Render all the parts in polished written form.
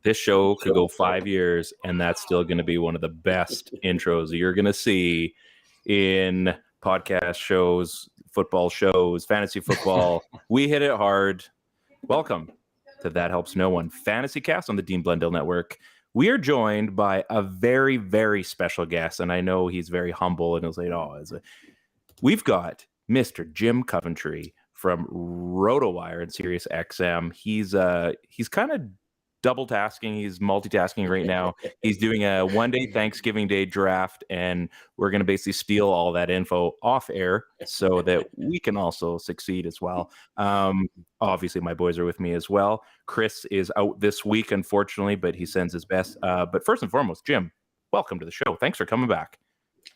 This show could go 5 years, and that's still going to be one of the best intros you're going to see in podcast shows, football shows, fantasy football. We hit it hard. Welcome to That Helps No One, FantasyCast on the Dean Blundell Network. We are joined by a very, very special guest, and I know he's very humble, and he'll say, we've got Mr. Jim Coventry from Rotowire and SiriusXM. He's kind of double tasking. He's multitasking right now. He's doing a one-day Thanksgiving Day draft, and we're going to basically steal all that info off air so that we can also succeed as well. Obviously, my boys are with me as well. Chris is out this week, unfortunately, but he sends his best. But first and foremost, Jim, welcome to the show. Thanks for coming back.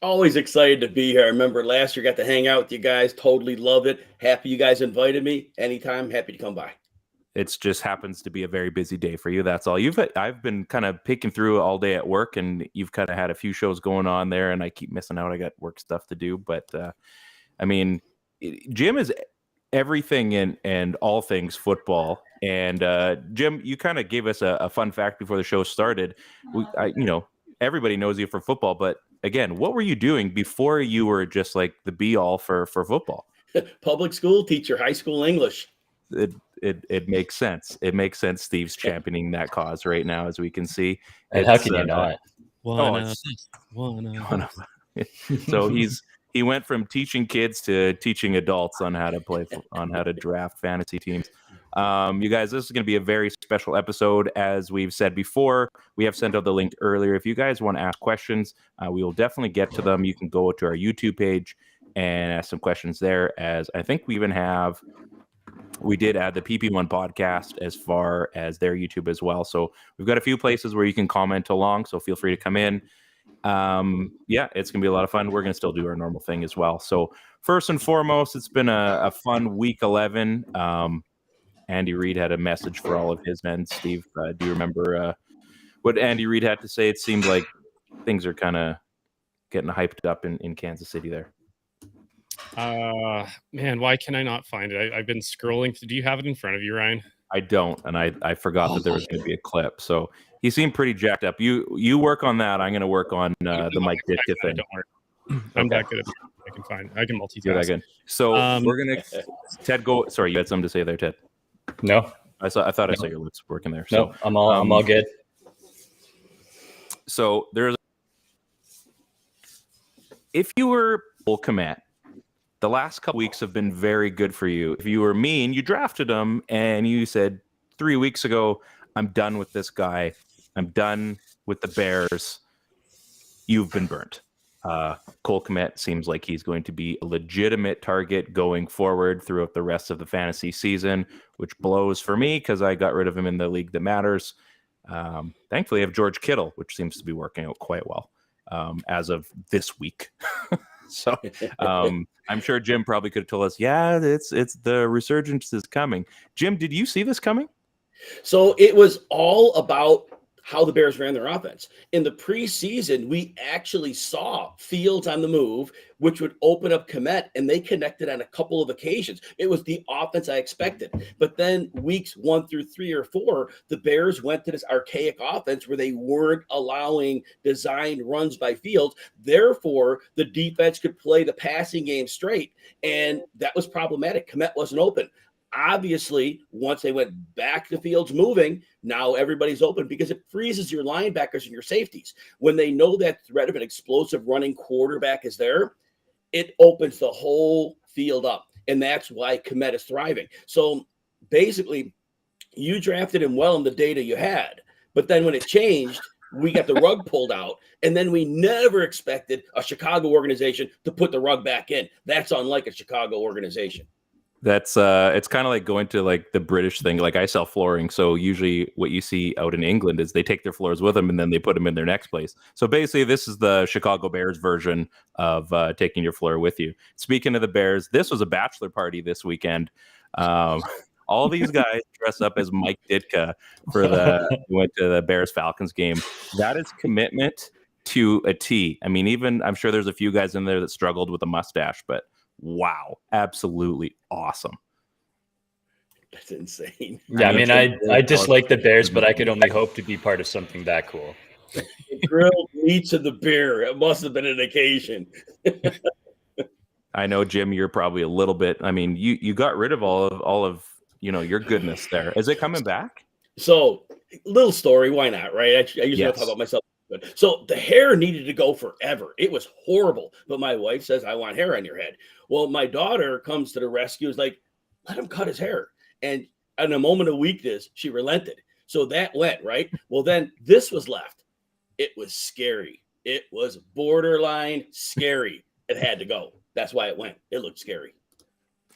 Always excited to be here. I remember last year got to hang out with you guys. Totally love it. Happy you guys invited me. Anytime, happy to come by. It just happens to be a very busy day for you. That's all. I've been kind of picking through all day at work, and you've kind of had a few shows going on there, and I keep missing out. I got work stuff to do, but I mean, Jim is everything and all things football. And Jim, you kind of gave us a fun fact before the show started. Everybody knows you for football, but again, what were you doing before you were just like the be all for football? Public school teacher, high school English. It makes sense. It makes sense. Steve's championing that cause right now, as we can see. And how can you not? So he went from teaching kids to teaching adults on how to draft fantasy teams. You guys, this is going to be a very special episode. As we've said before, we have sent out the link earlier. If you guys want to ask questions, we will definitely get to them. You can go to our YouTube page and ask some questions there. As I think we did add the PP1 podcast as far as their YouTube as well. So we've got a few places where you can comment along. So feel free to come in. It's going to be a lot of fun. We're going to still do our normal thing as well. So first and foremost, it's been a fun week 11. Andy Reid had a message for all of his men. Steve, do you remember what Andy Reid had to say? It seemed like things are kind of getting hyped up in Kansas City there. Man, why can I not find it? I've been scrolling. Do you have it in front of you, Ryan? I don't, and I forgot that there was going to be a clip. So he seemed pretty jacked up. You work on that. I'm going to work on the Mike Ditka thing. Don't worry. I'm that good at it. I can multitask. You're that good. So we're going to Ted go. Sorry, you had something to say there, Ted. No, I thought I saw your lips working there. No, I'm all good. So if you were Cole Kmet, the last couple weeks have been very good for you. If you were me and you drafted him and you said 3 weeks ago, I'm done with this guy. I'm done with the Bears. You've been burnt. Cole Kmet seems like he's going to be a legitimate target going forward throughout the rest of the fantasy season, which blows for me because I got rid of him in the league that matters. Thankfully, I have George Kittle, which seems to be working out quite well as of this week. So I'm sure Jim probably could have told us, it's the resurgence is coming. Jim, did you see this coming? So it was all about how the Bears ran their offense. In the preseason, we actually saw Fields on the move, which would open up Kmet, and they connected on a couple of occasions. It was the offense I expected. But then weeks 1 through 3 or 4, the Bears went to this archaic offense where they weren't allowing designed runs by Fields. Therefore, the defense could play the passing game straight, and that was problematic. Kmet wasn't open. Obviously, once they went back to Fields moving, now everybody's open because it freezes your linebackers and your safeties. When they know that threat of an explosive running quarterback is there, it opens the whole field up. And that's why Kmet is thriving. So basically, you drafted him well in the data you had. But then when it changed, we got the rug pulled out. And then we never expected a Chicago organization to put the rug back in. That's unlike a Chicago organization. That's it's kind of like going to like the British thing. Like I sell flooring, so usually what you see out in England is they take their floors with them and then they put them in their next place. So basically, this is the Chicago Bears version of taking your floor with you. Speaking of the Bears, this was a bachelor party this weekend. All these guys dress up as Mike Ditka went to the Bears Falcons game. That is commitment to a T. I mean, even I'm sure there's a few guys in there that struggled with a mustache, but wow, absolutely awesome. That's insane. Yeah, I dislike the Bears, but I could only hope to be part of something that cool. The grilled meats of the beer. It must have been an occasion. I know, Jim, you're probably a little bit. I mean, you got rid of all of your goodness there. Is it coming back? So, little story. Why not? Right? I usually don't talk about myself. So the hair needed to go forever. It was horrible. But my wife says, I want hair on your head. Well, my daughter comes to the rescue. Is like, let him cut his hair. And in a moment of weakness, she relented. So that went, right? Well, then this was left. It was scary. It was borderline scary. It had to go. That's why it went. It looked scary.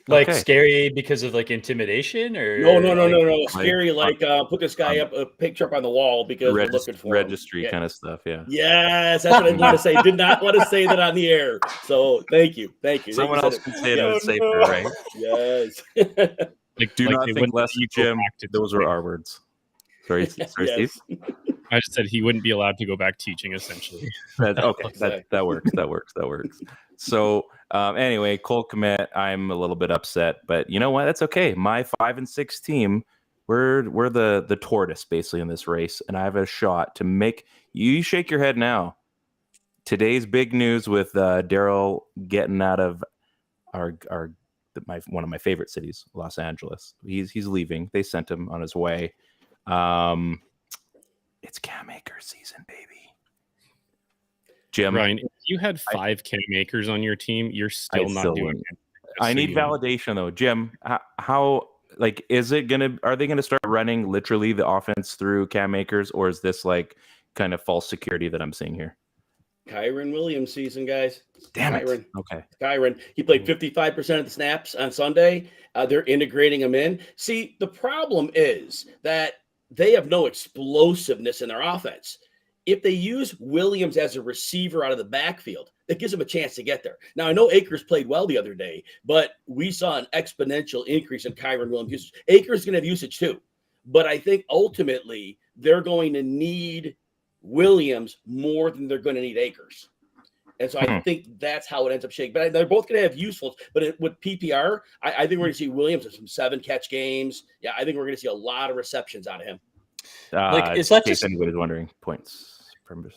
Like scary because of like intimidation or no. Scary like put this guy up a picture up on the wall because we're looking for registry kind of stuff. Yeah. Yes, that's what I want to say. Did not want to say that on the air. So thank you. Someone else can say that it's safer, right? Yes. Do not think less, Jim. Those are our words. Sorry, Steve. I just said he wouldn't be allowed to go back teaching, essentially. That works. So anyway, Cole Kmet, I'm a little bit upset, but you know what? That's okay. My 5-6 team, we're the tortoise basically in this race, and I have a shot to make you shake your head now. Today's big news with Daryl getting out of one of my favorite cities, Los Angeles. He's leaving. They sent him on his way. It's Cam Akers season, baby. Jim, Ryan, if you had 5 Cam Akers on your team, you're still not doing it. I need validation though, Jim. How are they gonna start running literally the offense through Cam Akers, or is this like kind of false security that I'm seeing here? Kyron Williams season, guys. Damn Kyron. it. Okay. Kyron. He played 55% of the snaps on Sunday. They're integrating him in. See, the problem is that they have no explosiveness in their offense. If they use Williams as a receiver out of the backfield, that gives them a chance to get there. Now, I know Akers played well the other day, but we saw an exponential increase in Kyron Williams usage. Akers is going to have usage too. But I think ultimately they're going to need Williams more than they're going to need Akers. And so I think that's how it ends up shaking. But they're both going to have useful. But with PPR, I think we're going to see Williams in some 7-catch games. Yeah, I think we're going to see a lot of receptions out of him. Is that just anybody's wondering points?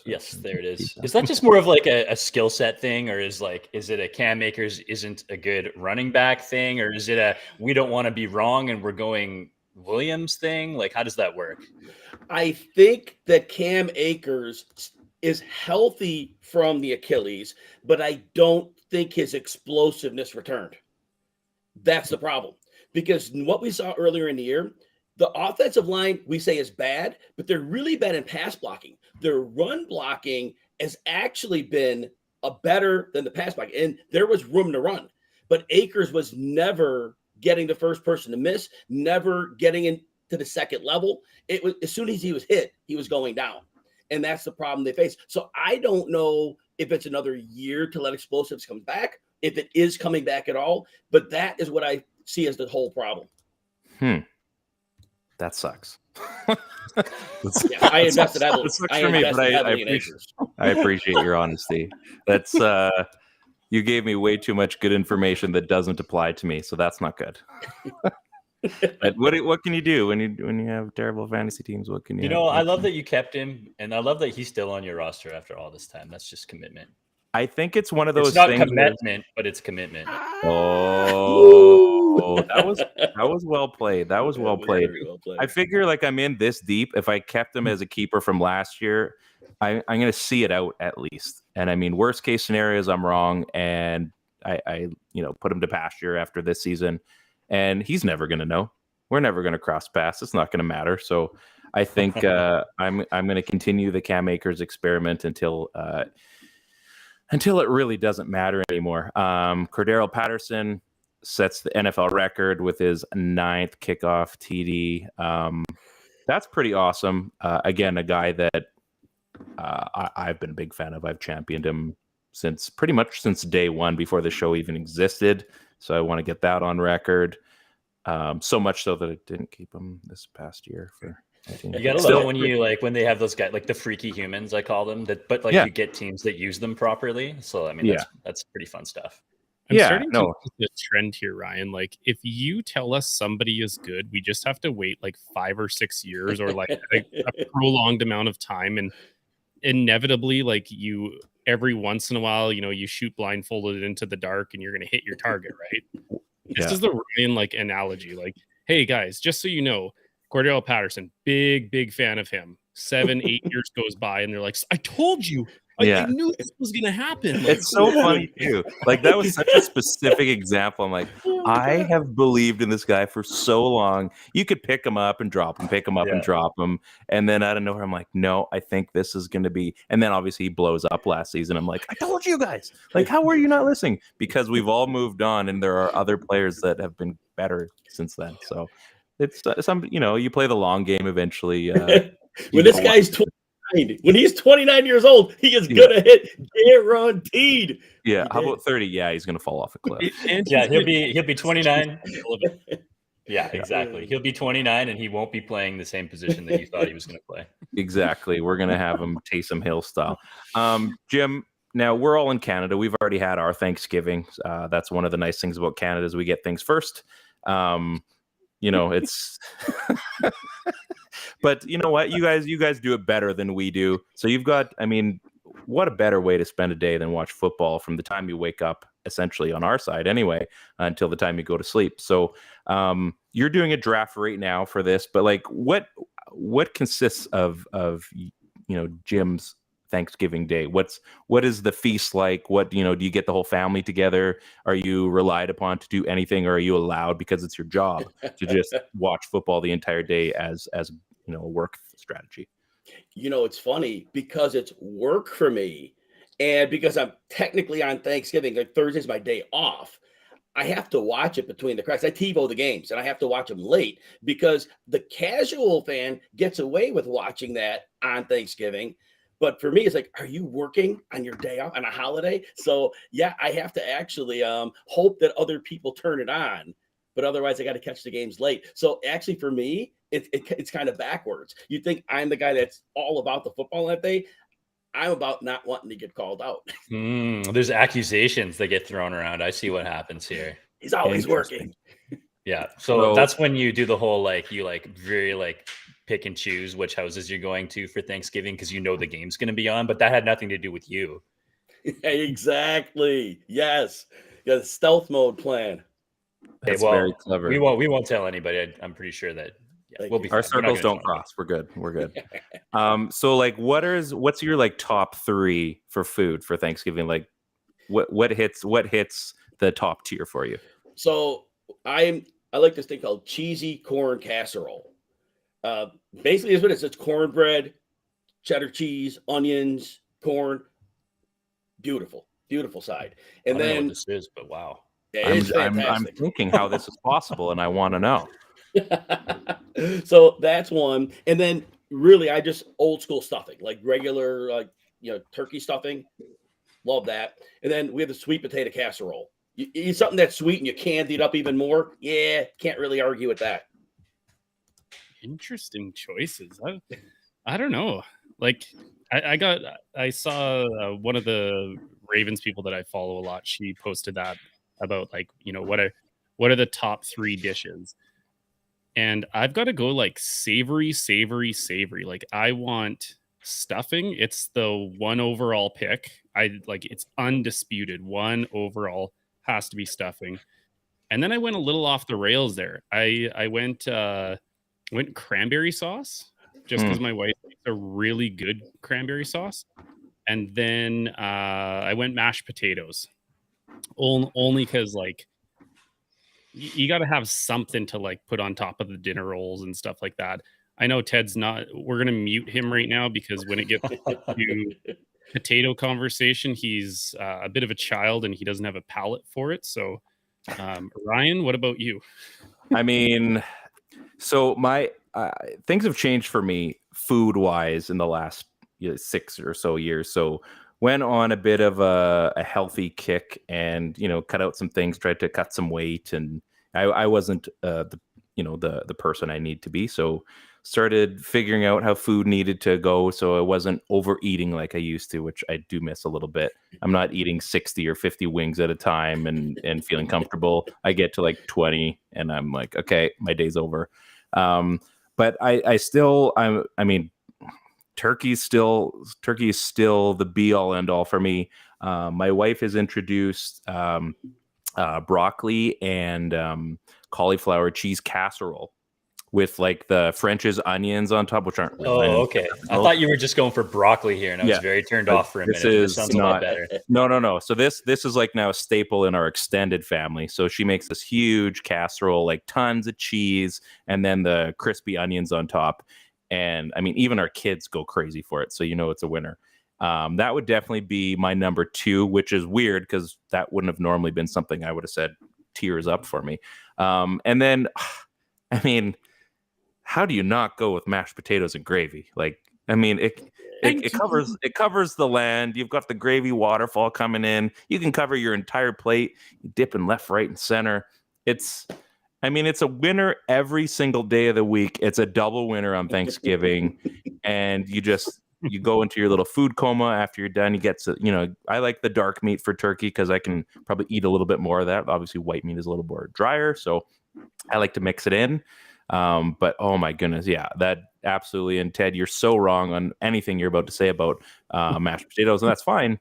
Yes, there it is. Is that just more of like a skill set thing, or is it a Cam Akers isn't a good running back thing, or is it a we don't want to be wrong and we're going Williams thing? Like, how does that work? I think that Cam Akers is healthy from the Achilles, but I don't think his explosiveness returned. That's the problem. Because what we saw earlier in the year, the offensive line we say is bad, but they're really bad in pass blocking. Their run blocking has actually been better than the pass blocking, and there was room to run. But Akers was never getting the first person to miss, never getting into the second level. It was as soon as he was hit, he was going down. And that's the problem they face. So I don't know if it's another year to let explosives come back, if it is coming back at all. But that is what I see as the whole problem. That sucks. Yeah, I invested heavily. I appreciate your honesty. That's you gave me way too much good information that doesn't apply to me, so that's not good. But what can you do when you have terrible fantasy teams? What can you? I love that you kept him, and I love that he's still on your roster after all this time. That's just commitment. I think it's one of those. It's not things commitment, but it's commitment. Oh, that was well played. That was well played. I figure like I'm in this deep. If I kept him as a keeper from last year, I'm going to see it out at least. And I mean, worst case scenario is I'm wrong, and I put him to pasture after this season, and he's never going to know. We're never going to cross paths. It's not going to matter. So I think I'm going to continue the Cam Akers experiment until it really doesn't matter anymore. Cordero Patterson sets the NFL record with his 9th kickoff TD. That's pretty awesome. Again, a guy that I've been a big fan of. I've championed him pretty much since day one, before the show even existed. So I want to get that on record. So much so that it didn't keep him this past year for. You gotta love it when they have those guys like the freaky humans, I call them. You get teams that use them properly. So I mean, that's pretty fun stuff. I'm starting to notice the trend here, Ryan. Like, if you tell us somebody is good, we just have to wait like 5 or 6 years or like a prolonged amount of time. And inevitably, like, you every once in a while, you shoot blindfolded into the dark and you're going to hit your target, right? This is the Ryan like analogy. Like, hey guys, just so you know, Cordell Patterson, big fan of him. 7, 8 years goes by and they're like, I told you. I knew this was going to happen. Like, it's so funny too. Like, that was such a specific example. I'm like, I have believed in this guy for so long. You could pick him up and drop him, pick him up and drop him. And then out of nowhere, I'm like, no, I think this is going to be. And then obviously he blows up last season. I'm like, I told you guys. Like, how were you not listening? Because we've all moved on and there are other players that have been better since then. So it's you play the long game eventually. When this guy's 29, when he's 29 years old, he is gonna hit guaranteed. Yeah, how about 30? Yeah, he's gonna fall off a cliff. Yeah, he'll be 29. Yeah, exactly. He'll be 29 and he won't be playing the same position that you thought he was going to play. Exactly. We're gonna have him Taysom Hill style. Jim, now we're all in Canada. We've already had our Thanksgiving. That's one of the nice things about Canada is we get things first. It's but you know what, you guys do it better than we do. So you've got, what a better way to spend a day than watch football from the time you wake up, essentially on our side anyway, until the time you go to sleep. So you're doing a draft right now for this, but like what consists of Jim's Thanksgiving Day? What is the feast like? What do you get the whole family together? Are you relied upon to do anything, or are you allowed, because it's your job, to just watch football the entire day as a work strategy? It's funny because it's work for me, and because I'm technically on Thanksgiving, like Thursday's my day off, I have to watch it between the cracks. I TiVo the games and I have to watch them late because the casual fan gets away with watching that on Thanksgiving. But for me, it's like, are you working on your day off on a holiday? So yeah, I have to actually hope that other people turn it on, but otherwise I got to catch the games late. So actually for me, it's kind of backwards. You think I'm the guy that's all about the football that day. I'm about not wanting to get called out. There's accusations that get thrown around. I see what happens here. He's always working. Yeah. So that's when you do the whole, very pick and choose which houses you're going to for Thanksgiving because the game's going to be on, but that had nothing to do with you. Exactly. Yes. You got a stealth mode plan. That's very clever. We won't tell anybody. I'm pretty sure that we'll be. Our circles don't cross. We're good. So what's your top 3 for food for Thanksgiving? Like what hits the top tier for you? So I like this thing called cheesy corn casserole. Basically is what it is. It's cornbread, cheddar cheese, onions, corn. Beautiful side. And I don't then know what this is, but wow. I'm thinking how this is possible, and I want to know. So that's one. And then really, I just old school stuffing, like regular, turkey stuffing. Love that. And then we have the sweet potato casserole. You eat something that's sweet and you candy it up even more. Yeah, can't really argue with that. Interesting choices. I don't know. Like I saw one of the Ravens people that I follow a lot. She posted that about what are the top 3 dishes, and I've got to go savory. Like I want stuffing. It's the one overall pick. It's undisputed. One overall has to be stuffing. And then I went a little off the rails there. I went cranberry sauce just because my wife makes a really good cranberry sauce. And then I went mashed potatoes only because you got to have something to put on top of the dinner rolls and stuff like that. I know Ted's we're going to mute him right now because when it gets to potato conversation, he's a bit of a child and he doesn't have a palate for it. So Ryan, what about you? So my things have changed for me food wise in the last 6 or so years. So went on a bit of a healthy kick and cut out some things, tried to cut some weight, and I wasn't the person I need to be. So started figuring out how food needed to go so I wasn't overeating like I used to, which I do miss a little bit. I'm not eating 60 or 50 wings at a time and feeling comfortable. I get to like 20 and I'm like, okay, my day's over. But I mean, turkey is still the be all end all for me. My wife has introduced broccoli and cauliflower cheese casserole with like the French's onions on top, which aren't real onions. Okay. I thought you were just going for broccoli here, and I was very turned off for a minute. This sounds a lot better. No. So this is like now a staple in our extended family. So she makes this huge casserole, like tons of cheese, and then the crispy onions on top. And I mean, even our kids go crazy for it. So it's a winner. That would definitely be my number 2, which is weird because that wouldn't have normally been something I would have said tears up for me. And then, I mean, how do you not go with mashed potatoes and gravy? Like, I mean, it covers the land. You've got the gravy waterfall coming in. You can cover your entire plate. You dip in left, right, and center. It's a winner every single day of the week. It's a double winner on Thanksgiving, and you go into your little food coma after you're done. You get to, I like the dark meat for turkey because I can probably eat a little bit more of that. Obviously, white meat is a little more drier, so I like to mix it in. But oh my goodness, yeah, that absolutely. And Ted, you're so wrong on anything you're about to say about mashed potatoes, and that's fine.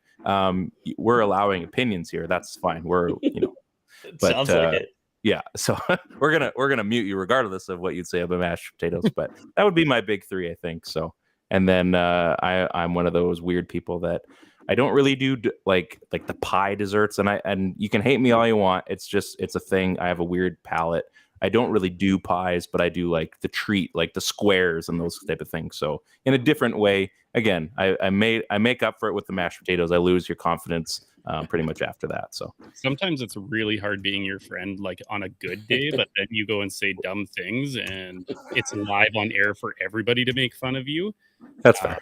We're allowing opinions here. That's fine. Sounds like it. Yeah, so we're gonna mute you regardless of what you'd say about mashed potatoes. But that would be my big 3, I think. So, and then I'm one of those weird people that I don't really do like the pie desserts, and you can hate me all you want. It's a thing. I have a weird palate. I don't really do pies, but I do like the treat, like the squares and those type of things. So in a different way, again, I make up for it with the mashed potatoes. I lose your confidence pretty much after that. So sometimes it's really hard being your friend, like on a good day, but then you go and say dumb things and it's live on air for everybody to make fun of you. That's fair.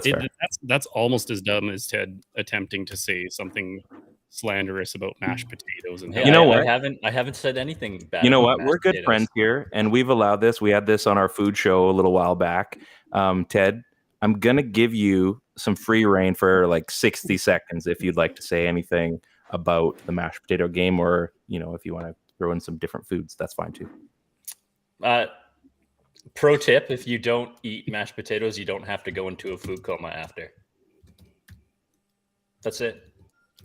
Fair. That's almost as dumb as Ted attempting to say something slanderous about mashed potatoes. And you know what? I haven't said anything bad. You know what? We're good potatoes. friends here, and we've allowed this. We had this on our food show a little while back. Ted, I'm gonna give you some free reign for like 60 seconds if you'd like to say anything about the mashed potato game, or if you want to throw in some different foods, that's fine too. Pro tip: if you don't eat mashed potatoes, you don't have to go into a food coma after. That's it.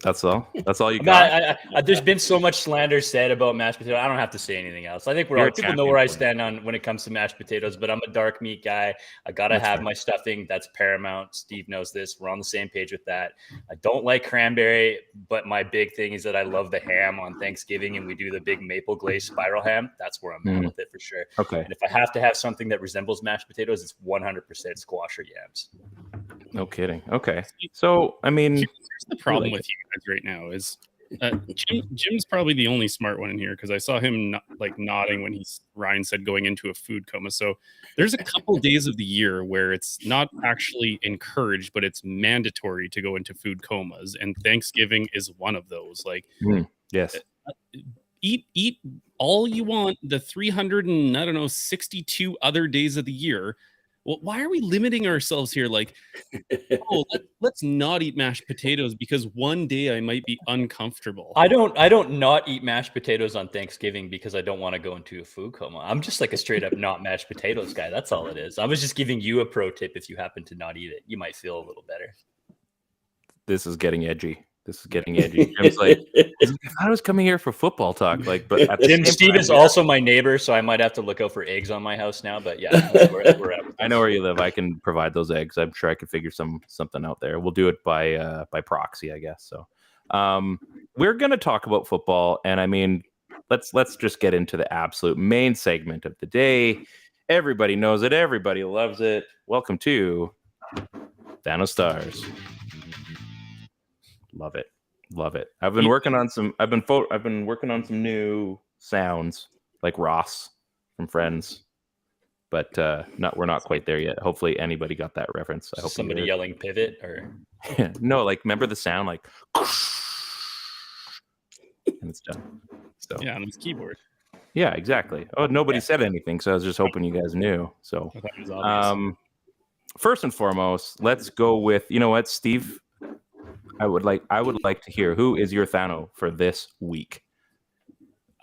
That's all you got. There's been so much slander said about mashed potatoes. I don't have to say anything else. I think people know where I stand on when it comes to mashed potatoes, but I'm a dark meat guy. I got to have my stuffing. That's paramount. Steve knows this. We're on the same page with that. I don't like cranberry, but my big thing is that I love the ham on Thanksgiving, and we do the big maple glazed spiral ham. That's where I'm at with it for sure. Okay. And if I have to have something that resembles mashed potatoes, it's 100% squash or yams. No kidding. Okay. So, I mean, here's the problem with you guys right now is Jim's probably the only smart one in here because I saw him nodding when Ryan said going into a food coma. So there's a couple days of the year where it's not actually encouraged, but it's mandatory to go into food comas, and Thanksgiving is one of those. Yes. Eat all you want the 362 other days of the year. Well, why are we limiting ourselves here? Let's not eat mashed potatoes because one day I might be uncomfortable. I don't not eat mashed potatoes on Thanksgiving because I don't want to go into a food coma. I'm just like a straight up not mashed potatoes guy. That's all it is. I was just giving you a pro tip. If you happen to not eat it, you might feel a little better. This is getting edgy. Jim's like, I was coming here for football talk. But Steve is also my neighbor, so I might have to look out for eggs on my house now. But yeah, that's where I know where you live. I can provide those eggs. I'm sure I could figure something out there. We'll do it by proxy, I guess. So, we're gonna talk about football, and I mean, let's just get into the absolute main segment of the day. Everybody knows it. Everybody loves it. Welcome to THNO Stars. Love it. I've been working on some new sounds like Ross from Friends, but we're not quite there yet. Hopefully anybody got that reference. I hope somebody yelling pivot or no, remember the sound and it's done. So yeah, on this keyboard. Yeah, exactly. Oh, nobody said anything, so I was just hoping you guys knew. So, I thought it was obvious. first and foremost, let's go with, you know what, Steve? I would like to hear, who is your THNO for this week?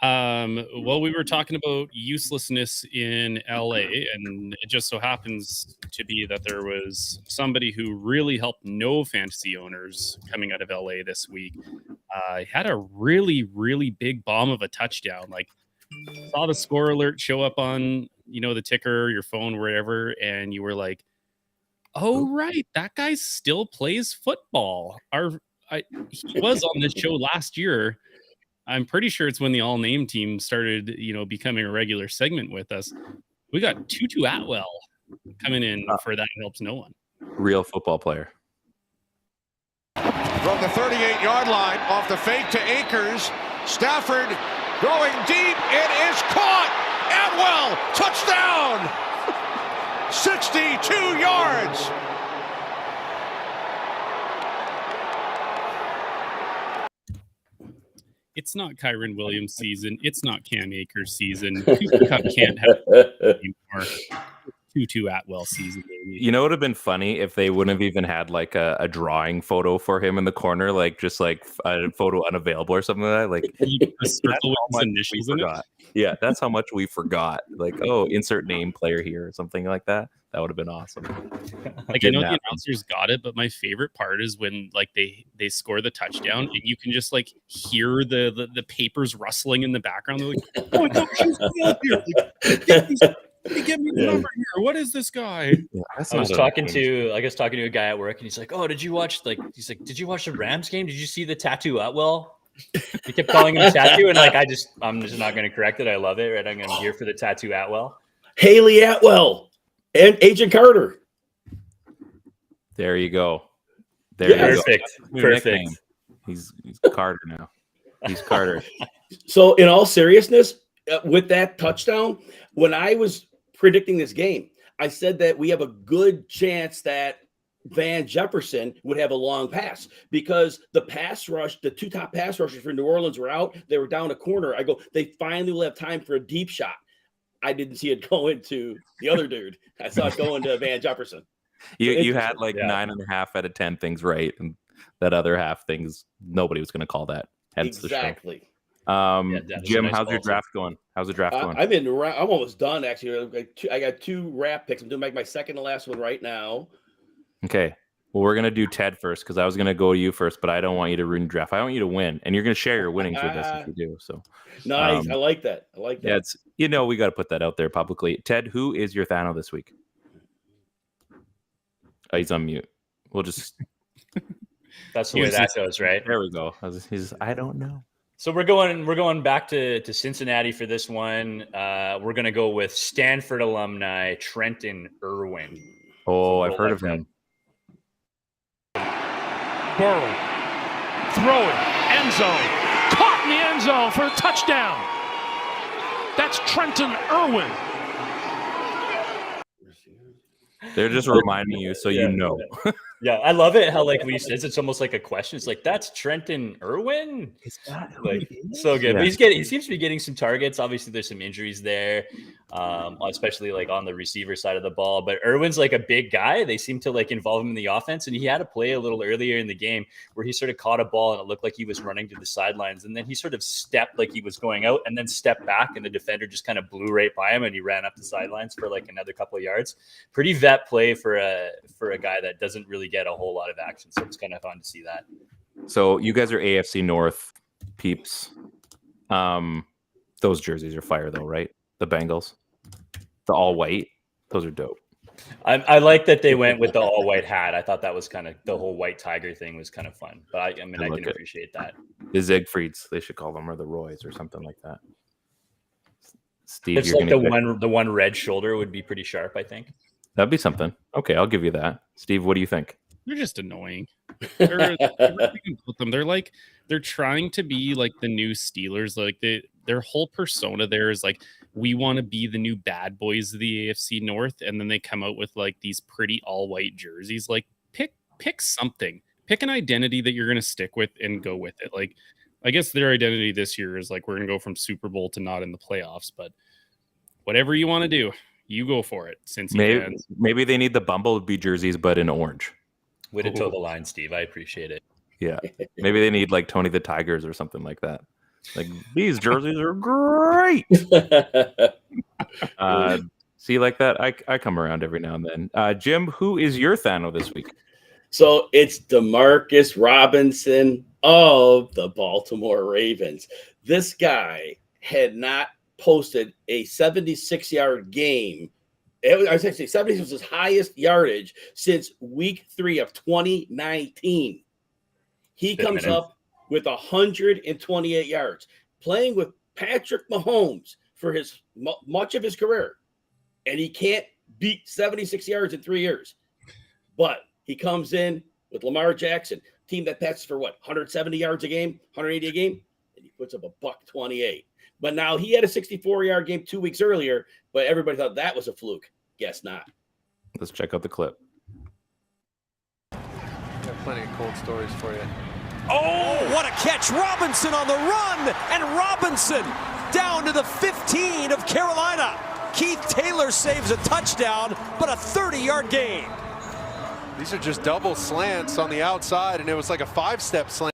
Well, we were talking about uselessness in LA, and it just so happens to be that there was somebody who really helped no fantasy owners coming out of LA this week. Had a really, really big bomb of a touchdown. Like, saw the score alert show up on, the ticker, your phone, wherever, and you were like, oh, right, that guy still plays football. He was on this show last year. I'm pretty sure it's when the all name team started, becoming a regular segment with us. We got Tutu Atwell coming in for That Helps No One. Real football player. From the 38-yard line, off the fake to Akers. Stafford going deep. It is caught. Atwell, touchdown. 62 yards. It's not Kyron Williams season. It's not Cam Akers season. Cooper Cup can't have anymore. Tutu Atwell season, baby. You know, it would have been funny if they wouldn't have even had like a drawing photo for him in the corner, like just like a photo unavailable or something like that. Like, a circle with his initials in it. Yeah, that's how much we forgot. Like, oh, insert name player here or something like that. That would have been awesome. Like, I know the announcers got it, but my favorite part is when like they score the touchdown and you can just like hear the papers rustling in the background. They're like, oh my gosh, he's out here. Like, give me the number here. What is this guy? Yeah, I was talking to a guy at work, and he's like, "Oh, did you watch the Rams game? Did you see the Tattoo Atwell?" He kept calling him a tattoo, and like I'm just not going to correct it. I love it. Right, I'm going to here for the Tattoo Atwell. Haley Atwell and Agent Carter. There you go. Perfect. Perfect. He's Carter now. He's Carter. So, in all seriousness, with that touchdown, when I was predicting this game, I said that we have a good chance that Van Jefferson would have a long pass because the pass rush, the two top pass rushers for New Orleans were out. They were down a corner. I go, they finally will have time for a deep shot. I didn't see it go into the other dude. I saw it go into Van Jefferson. You had like 9.5 out of 10 things right, and that other half things nobody was going to call that. Hence exactly. Jim, how's your draft going? How's the draft going? I'm almost done actually. I got 2 wrap picks. I'm doing my second to last one right now. Okay. Well, we're gonna do Ted first because I was gonna go to you first, but I don't want you to ruin the draft. I want you to win, and you're gonna share your winnings with us if you do. So nice. I like that. Yeah, it's we got to put that out there publicly. Ted, who is your THNO this week? Oh, he's on mute. We'll just. That's the way that goes, right? There we go. I don't know. So we're going back to Cincinnati for this one. We're going to go with Stanford alumni Trenton Irwin. Oh, I've heard of him. Burrow throwing end zone, caught in the end zone for a touchdown. That's Trenton Irwin. They're just reminding you so you know. Yeah, I love it how like when he says it's almost like a question. It's like, that's Trenton Irwin. Is that like so good? Yeah. But he seems to be getting some targets. Obviously, there's some injuries there, especially like on the receiver side of the ball. But Irwin's like a big guy. They seem to like involve him in the offense, and he had a play a little earlier in the game where he sort of caught a ball and it looked like he was running to the sidelines, and then he sort of stepped like he was going out, and then stepped back, and the defender just kind of blew right by him, and he ran up the sidelines for like another couple of yards. Pretty vet play for a guy that doesn't really get a whole lot of action, so it's kind of fun to see that. So you guys are AFC North peeps. Those jerseys are fire though, right? The Bengals, the all white, those are dope. I like that they went with the all white hat. I thought that was kind of the whole white tiger thing was kind of fun, but I can appreciate that. The Siegfrieds, they should call them, or the Roys or something like that. Steve, it's like the one red shoulder would be pretty sharp, I think. That'd be something. Okay, I'll give you that. Steve, what do you think? They're just annoying. They're like, they're trying to be like the new Steelers. Like their whole persona there is like, we want to be the new bad boys of the AFC North. And then they come out with like these pretty all white jerseys. Like pick something, pick an identity that you're going to stick with and go with it. Like I guess their identity this year is like, we're going to go from Super Bowl to not in the playoffs, but whatever you want to do, you go for it. Since maybe they need the Bumblebee jerseys, but in orange. Way to toe the line, Steve. I appreciate it. Yeah. Maybe they need like Tony the Tigers or something like that. Like, these jerseys are great. See, like that, I come around every now and then. Jim, who is your THNO this week? So it's Demarcus Robinson of the Baltimore Ravens. This guy had not posted a 76-yard game. I was actually 70 was his highest yardage since week 3 of 2019. He comes up with 128 yards, playing with Patrick Mahomes for his much of his career, and he can't beat 76 yards in 3 years. But he comes in with Lamar Jackson, team that passes for 170 yards a game, 180 a game, and he puts up a $128. But now he had a 64-yard game 2 weeks earlier, but everybody thought that was a fluke. Guess not. Let's check out the clip. Got plenty of cold stories for you. Oh, what a catch. Robinson on the run, and Robinson down to the 15 of Carolina. Keith Taylor saves a touchdown, but a 30-yard gain. These are just double slants on the outside, and it was like a 5-step slant.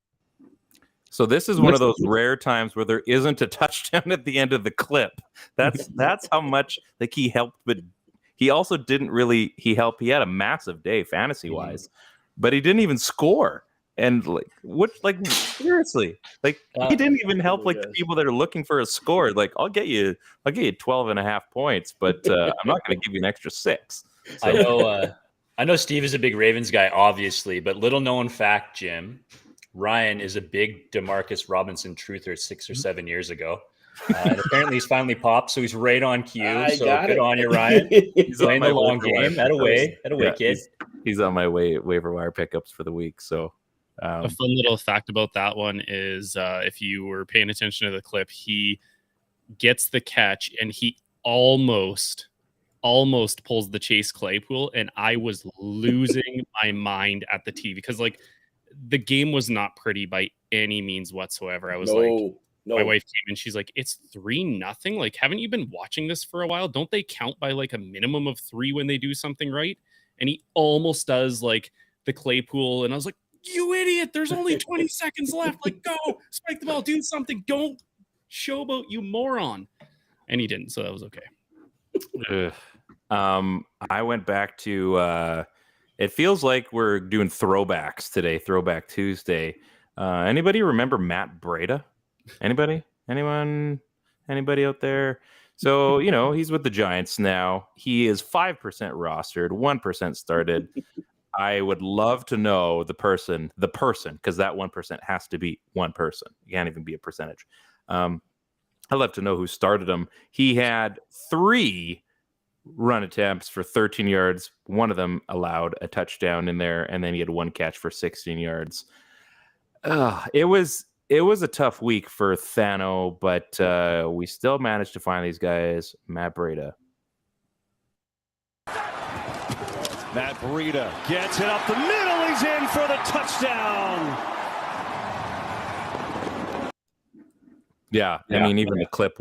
So this is one of those rare times where there isn't a touchdown at the end of the clip. That's how much like he helped, but he also didn't really help. He had a massive day fantasy-wise, but he didn't even score. And seriously, he didn't even help the people that are looking for a score. Like, I'll get you 12.5 points, but I'm not going to give you an extra 6. So. I know Steve is a big Ravens guy, obviously, but little known fact, Jim, Ryan is a big Demarcus Robinson truther 6 or 7 years ago. And apparently he's finally popped, so he's right on cue. So good on you, Ryan. He's playing the long game. At a way, kid. He's on my waiver wire pickups for the week. So a fun little fact about that one is if you were paying attention to the clip, he gets the catch and he almost pulls the Chase Claypool, and I was losing my mind at the TV because the game was not pretty by any means whatsoever. I was my wife came and she's like, "It's 3-0. Like, haven't you been watching this for a while? Don't they count by a minimum of 3 when they do something right?" And he almost does the Claypool, and I was like, "You idiot! There's only 20 seconds left. Go spike the ball, do something. Don't showboat, you moron." And he didn't, so that was okay. I went back to it feels like we're doing throwbacks today, Throwback Tuesday. Anybody remember Matt Breida? Anyone out there? So, he's with the Giants now. He is 5% rostered, 1% started. I would love to know the person, because that 1% has to be one person. You can't even be a percentage. I'd love to know who started him. He had 3 run attempts for 13 yards. One of them allowed a touchdown in there, and then he had 1 catch for 16 yards. It was a tough week for THNO, but we still managed to find these guys. Matt Breida. Matt Breida gets it up the middle. He's in for the touchdown. Yeah. I mean, even the clip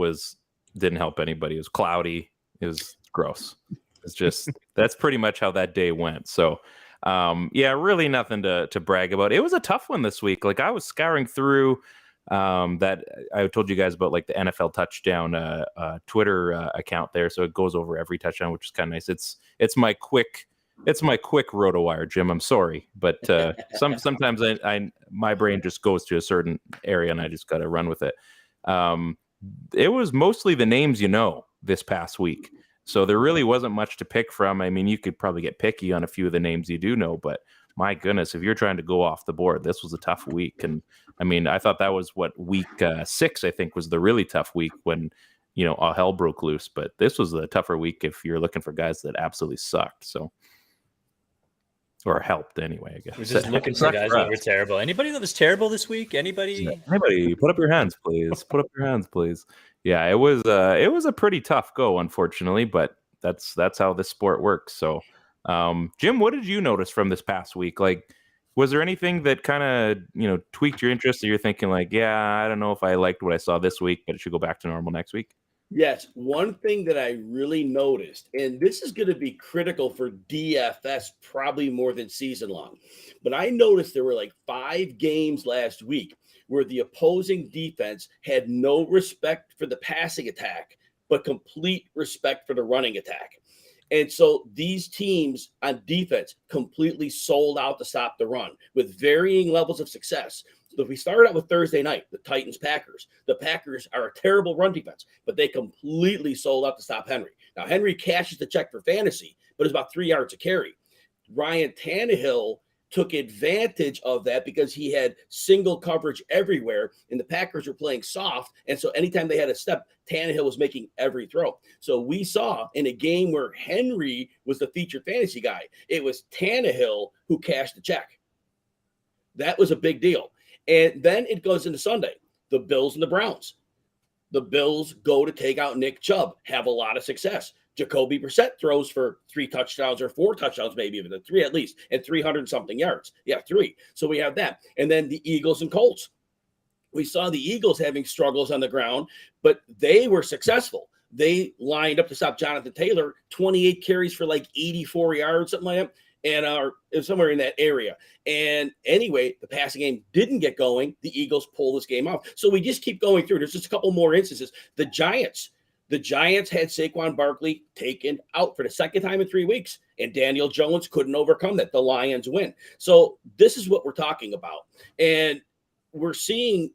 didn't help anybody. It was cloudy. It was gross. It's just that's pretty much how that day went. So really nothing to brag about. It was a tough one this week. I was scouring through that I told you guys about the NFL touchdown Twitter account there. So it goes over every touchdown, which is kind of nice. It's my quick Rotowire, Jim. I'm sorry, but sometimes my brain just goes to a certain area and I just got to run with it. It was mostly the names this past week. So there really wasn't much to pick from. I mean, you could probably get picky on a few of the names you do know, but my goodness, if you're trying to go off the board, this was a tough week. And I mean, I thought that was week 6, I think, was the really tough week when, all hell broke loose. But this was a tougher week if you're looking for guys that absolutely sucked. So, or helped anyway, I guess. We're just looking for guys that were terrible. Anybody that was terrible this week? Anybody, put up your hands, please. Put up your hands, please. Yeah, it was a pretty tough go, unfortunately, but that's how this sport works. So, Jim, what did you notice from this past week? Was there anything that kind of, tweaked your interest, or you're thinking like, yeah, I don't know if I liked what I saw this week, but it should go back to normal next week? Yes, one thing that I really noticed, and this is going to be critical for DFS probably more than season long, but I noticed there were like 5 games last week where the opposing defense had no respect for the passing attack, but complete respect for the running attack. And so these teams on defense completely sold out to stop the run with varying levels of success. So if we start out with Thursday night, the Titans-Packers, the Packers are a terrible run defense, but they completely sold out to stop Henry. Now, Henry cashes the check for fantasy, but it's about 3 yards a carry. Ryan Tannehill took advantage of that because he had single coverage everywhere, and the Packers were playing soft. And so anytime they had a step, Tannehill was making every throw. So we saw in a game where Henry was the featured fantasy guy, it was Tannehill who cashed the check. That was a big deal. And then it goes into Sunday, the Bills and the Browns. The Bills go to take out Nick Chubb, have a lot of success. Jacoby Brissett throws for 3 touchdowns or 4 touchdowns, maybe even 3 at least, and 300-something yards. Yeah, 3. So we have that. And then the Eagles and Colts. We saw the Eagles having struggles on the ground, but they were successful. They lined up to stop Jonathan Taylor, 28 carries for like 84 yards, something like that, and are somewhere in that area. And anyway, the passing game didn't get going. The Eagles pull this game off. So we just keep going through. There's just a couple more instances. The Giants had Saquon Barkley taken out for the second time in 3 weeks, and Daniel Jones couldn't overcome that. The Lions win. So this is what we're talking about. And we're seeing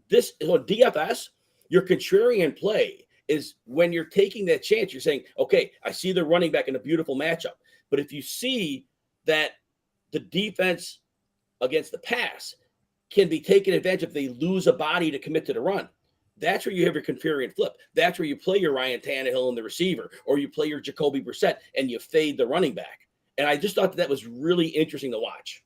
this on DFS, your contrarian play is when you're taking that chance, you're saying, okay, I see the running back in a beautiful matchup. But if you see that the defense against the pass can be taken advantage of, they lose a body to commit to the run. That's where you have your contrarian flip. That's where you play your Ryan Tannehill and the receiver, or you play your Jacoby Brissett and you fade the running back. And I just thought that was really interesting to watch.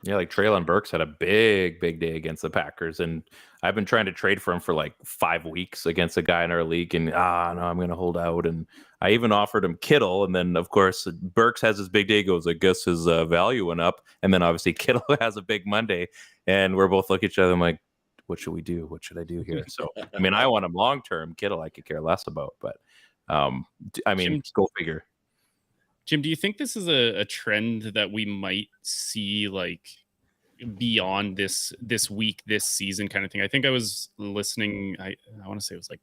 Yeah, like Treylon Burks had a big day against the Packers, and I've been trying to trade for him for like 5 weeks against a guy in our league, and no, I'm going to hold out. And I even offered him Kittle, and then of course Burks has his big day. Goes, I guess his value went up, and then obviously Kittle has a big Monday, and we're both looking at each other. I'm like, what should we do? What should I do here? So I mean, I want him long term. Kittle, I could care less about, but I mean, go figure. Jim, do you think this is a trend that we might see like beyond this week, this season kind of thing? I think I was listening, I want to say it was like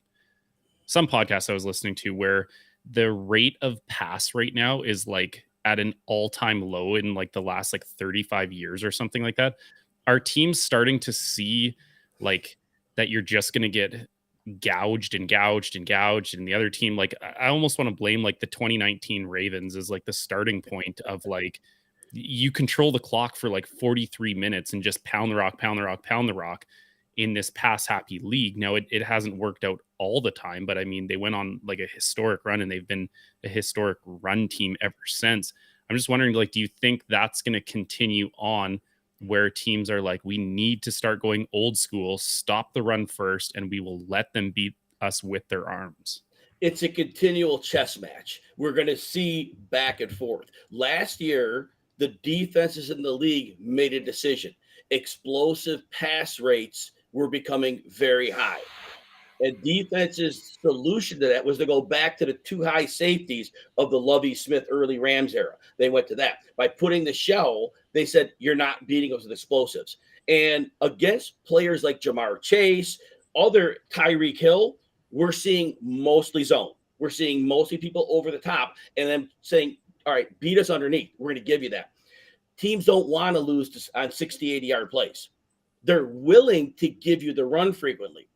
some podcast I was listening to where the rate of pass right now is like at an all-time low in like the last like 35 years or something like that. Are teams starting to see like that you're just going to get gouged and the other team, like I almost want to blame like the 2019 Ravens as like the starting point of like you control the clock for like 43 minutes and just pound the rock in this pass happy league. Now it hasn't worked out all the time, but I mean they went on like a historic run and they've been a historic run team ever since. I'm just wondering, like, do you think that's going to continue on where teams are like, we need to start going old school, stop the run first, and we will let them beat us with their arms? It's a continual chess match. We're going to see back and forth. Last year, the defenses in the league made a decision. Explosive pass rates were becoming very high. And defense's solution to that was to go back to the 2 high safeties of the Lovie Smith early Rams era. They went to that. By putting the shell, they said, you're not beating us with explosives. And against players like Jamar Chase, other Tyreek Hill, we're seeing mostly zone. We're seeing mostly people over the top and then saying, all right, beat us underneath. We're going to give you that. Teams don't want to lose on 60, 80-yard plays. They're willing to give you the run frequently.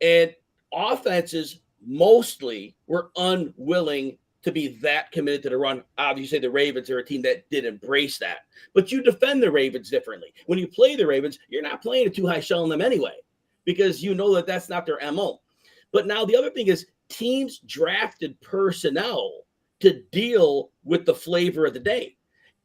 And offenses mostly were unwilling to be that committed to the run. Obviously, the Ravens are a team that did embrace that. But you defend the Ravens differently. When you play the Ravens, you're not playing a 2 high shell on them anyway because you know that that's not their MO. But now the other thing is teams drafted personnel to deal with the flavor of the day.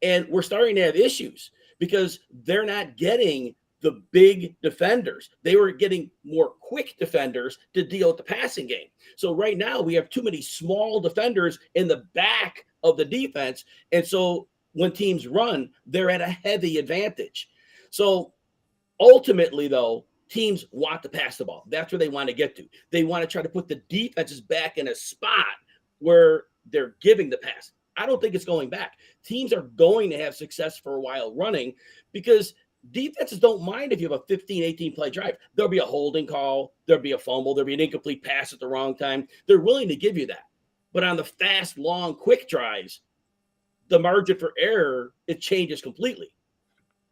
And we're starting to have issues because they're not getting the big defenders. They were getting more quick defenders to deal with the passing game. So right now we have too many small defenders in the back of the defense. And so when teams run, they're at a heavy advantage. So ultimately, though, teams want to pass the ball. That's where they want to get to. They want to try to put the defenses back in a spot where they're giving the pass. I don't think it's going back. Teams are going to have success for a while running because defenses don't mind if you have a 15, 18 play drive. There'll be a holding call. There'll be a fumble. There'll be an incomplete pass at the wrong time. They're willing to give you that. But on the fast, long, quick drives, the margin for error, it changes completely.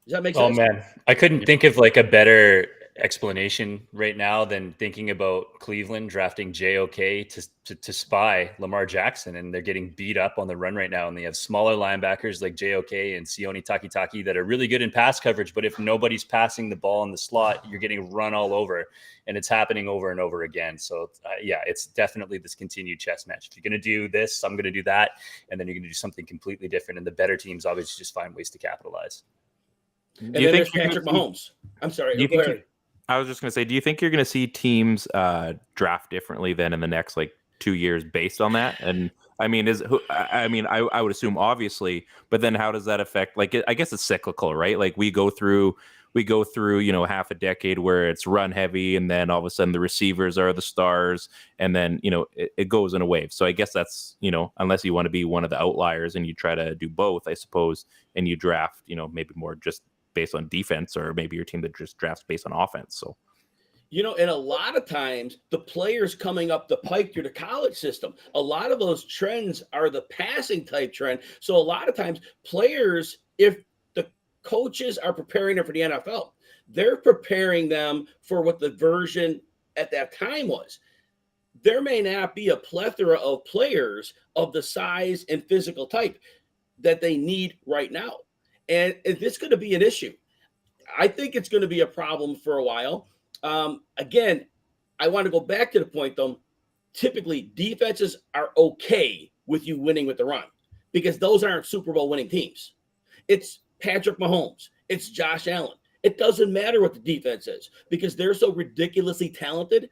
Does that make sense? Oh, man. I couldn't think of like a better explanation right now than thinking about Cleveland drafting JOK to spy Lamar Jackson, and they're getting beat up on the run right now, and they have smaller linebackers like JOK and Sione Takitaki that are really good in pass coverage, but if nobody's passing the ball in the slot, you're getting run all over, and it's happening over and over again. So yeah, it's definitely this continued chess match. If you're going to do this, I'm going to do that, and then you're going to do something completely different, and the better teams obviously just find ways to capitalize. And then there's Patrick Mahomes. I'm sorry. Go ahead. I was just going to say, do you think you're going to see teams draft differently then in the next 2 years based on that? And I mean, I would assume obviously, but then how does that affect? I guess it's cyclical, right? Like we go through, half a decade where it's run heavy, and then all of a sudden the receivers are the stars, and then it goes in a wave. So I guess that's unless you want to be one of the outliers and you try to do both, I suppose, and you draft maybe more just based on defense, or maybe your team that just drafts based on offense. So, and a lot of times the players coming up the pike through the college system, a lot of those trends are the passing type trend. So a lot of times players, if the coaches are preparing them for the NFL, they're preparing them for what the version at that time was. There may not be a plethora of players of the size and physical type that they need right now. And it's going to be an issue. I think it's going to be a problem for a while. Again, I want to go back to the point, though. Typically, defenses are okay with you winning with the run because those aren't Super Bowl winning teams. It's Patrick Mahomes. It's Josh Allen. It doesn't matter what the defense is because they're so ridiculously talented.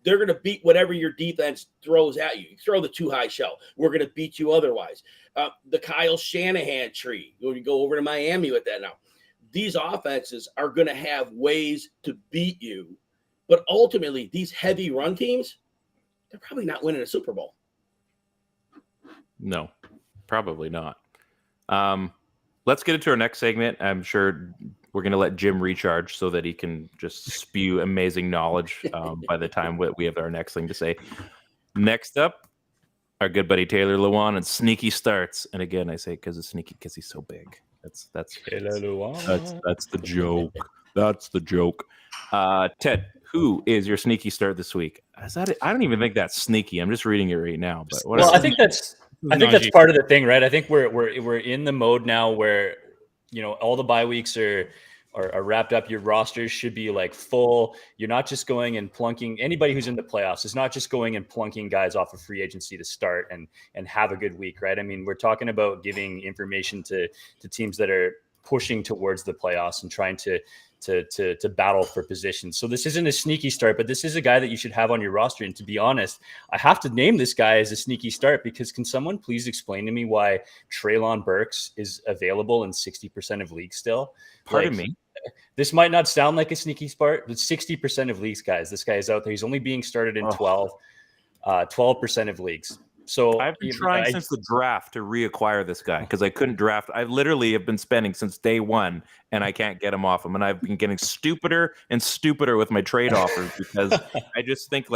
They're going to beat whatever your defense throws at you. You throw the too high shell, we're going to beat you otherwise. The Kyle Shanahan tree, you go over to Miami with that now. These offenses are going to have ways to beat you, but ultimately these heavy run teams, they're probably not winning a Super Bowl. No, probably not. Let's get into our next segment. I'm sure we're going to let Jim recharge so that he can just spew amazing knowledge by the time we have our next thing to say. Next up, our good buddy Taylor Lewan and Sneaky Starts. And again, I say because it's sneaky because he's so big. That's Taylor Lewan. That's the joke. That's the joke. Ted, who is your sneaky start this week? Is that it? I don't even think that's sneaky. I'm just reading it right now. But well, I think that's part of the thing, right? I think we're in the mode now where all the bye weeks are wrapped up. Your rosters should be full. You're not just going and plunking anybody who's in the playoffs. It's not just going and plunking guys off of free agency to start and have a good week, right? I mean, we're talking about giving information to teams that are pushing towards the playoffs and trying to battle for positions. So this isn't a sneaky start, but this is a guy that you should have on your roster. And to be honest, I have to name this guy as a sneaky start because can someone please explain to me why Treylon Burks is available in 60% of leagues still? Pardon me. This might not sound like a sneaky start, but 60% of leagues, guys, this guy is out there. He's only being started in 12% of leagues. So I've been trying since the draft to reacquire this guy because I couldn't draft. I literally have been spending since day one, and I can't get him off him. And I've been getting stupider and stupider with my trade offers because I just think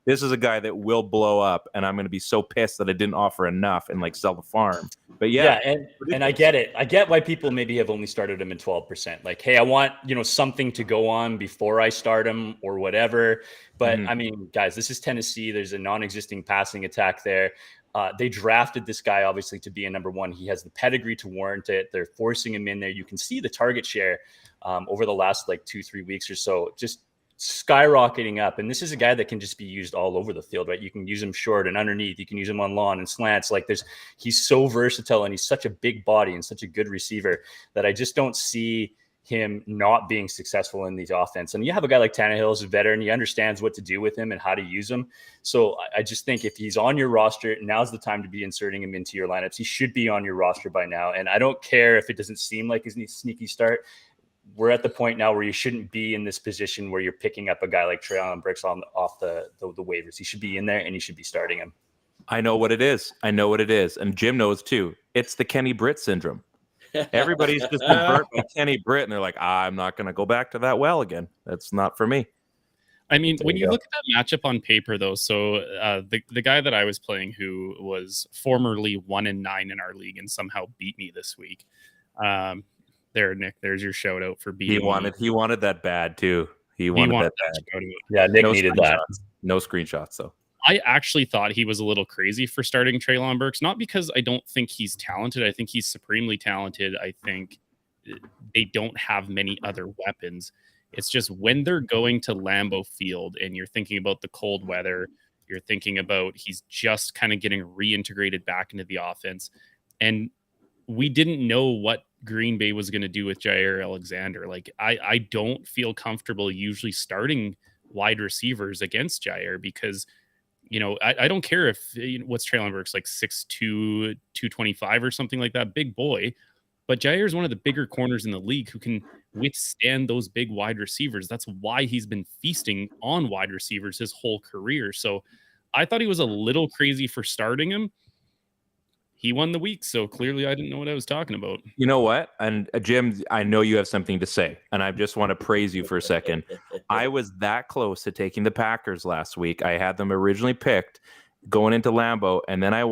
this is a guy that will blow up, and I'm going to be so pissed that I didn't offer enough and sell the farm. But yeah, and I get it. I get why people maybe have only started him in 12%. Hey, I want something to go on before I start him or whatever. But I mean, guys, this is Tennessee. There's a non-existing passing attack there. They drafted this guy, obviously, to be a number one. He has the pedigree to warrant it. They're forcing him in there. You can see the target share over the last 2-3 weeks or so, just skyrocketing up. And this is a guy that can just be used all over the field, right? You can use him short and underneath. You can use him on lawn and slants. He's so versatile, and he's such a big body and such a good receiver that I just don't see him not being successful in these offense. And you have a guy like Tannehill who's a veteran. He understands what to do with him and how to use him. So I just think if he's on your roster, now's the time to be inserting him into your lineups. He should be on your roster by now. And I don't care if it doesn't seem like his sneaky start. We're at the point now where you shouldn't be in this position where you're picking up a guy like Treylon Burks off the waivers. He should be in there and you should be starting him. I know what it is. And Jim knows too. It's the Kenny Britt syndrome. Everybody's just been burnt by Kenny Britt, and they're like, I'm not going to go back to that well again. That's not for me. I mean, when you look at that matchup on paper, though, so the guy that I was playing who was formerly 1-9 in our league and somehow beat me this week. There, Nick, there's your shout out for beating me. He wanted that bad, too. He wanted that bad. Yeah, Nick needed that. No screenshots, though. I actually thought he was a little crazy for starting Treylon Burks, not because I don't think he's talented. I think he's supremely talented. I think they don't have many other weapons. It's just when they're going to Lambeau Field and you're thinking about the cold weather, you're thinking about he's just kind of getting reintegrated back into the offense. And we didn't know what Green Bay was going to do with Jair Alexander. Like, I don't feel comfortable usually starting wide receivers against Jair because – I don't care if what's Treylon Burks like 6'2", 225 or something like that, big boy. But Jair is one of the bigger corners in the league who can withstand those big wide receivers. That's why he's been feasting on wide receivers his whole career. So I thought he was a little crazy for starting him. He won the week, so clearly I didn't know what I was talking about. You know what? And Jim, I know you have something to say, and I just want to praise you for a second. I was that close to taking the Packers last week. I had them originally picked going into Lambeau, and then I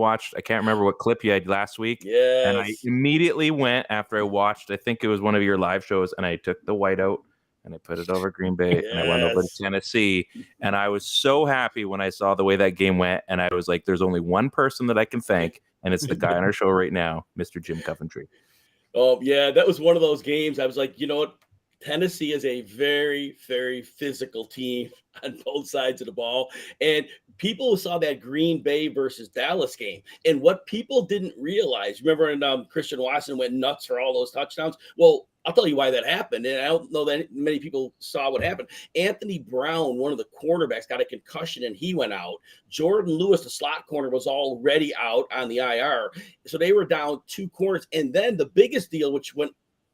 can't remember what clip you had last week. Yes. And I immediately went after I watched, I think it was one of your live shows, and I took the white out and I put it over Green Bay, and I went over to Tennessee. And I was so happy when I saw the way that game went, and I was like, there's only one person that I can thank, and it's the guy on our show right now, Mr. Jim Coventry. Oh, yeah, that was one of those games. I was like, you know what? Tennessee is a very, very physical team on both sides of the ball. And people saw that Green Bay versus Dallas game. And what people didn't realize, remember when Christian Watson went nuts for all those touchdowns? Well, I'll tell you why that happened. And I don't know that many people saw what happened. Anthony Brown, one of the quarterbacks, got a concussion and he went out. Jordan Lewis, the slot corner, was already out on the IR. So they were down two corners. And then the biggest deal, which went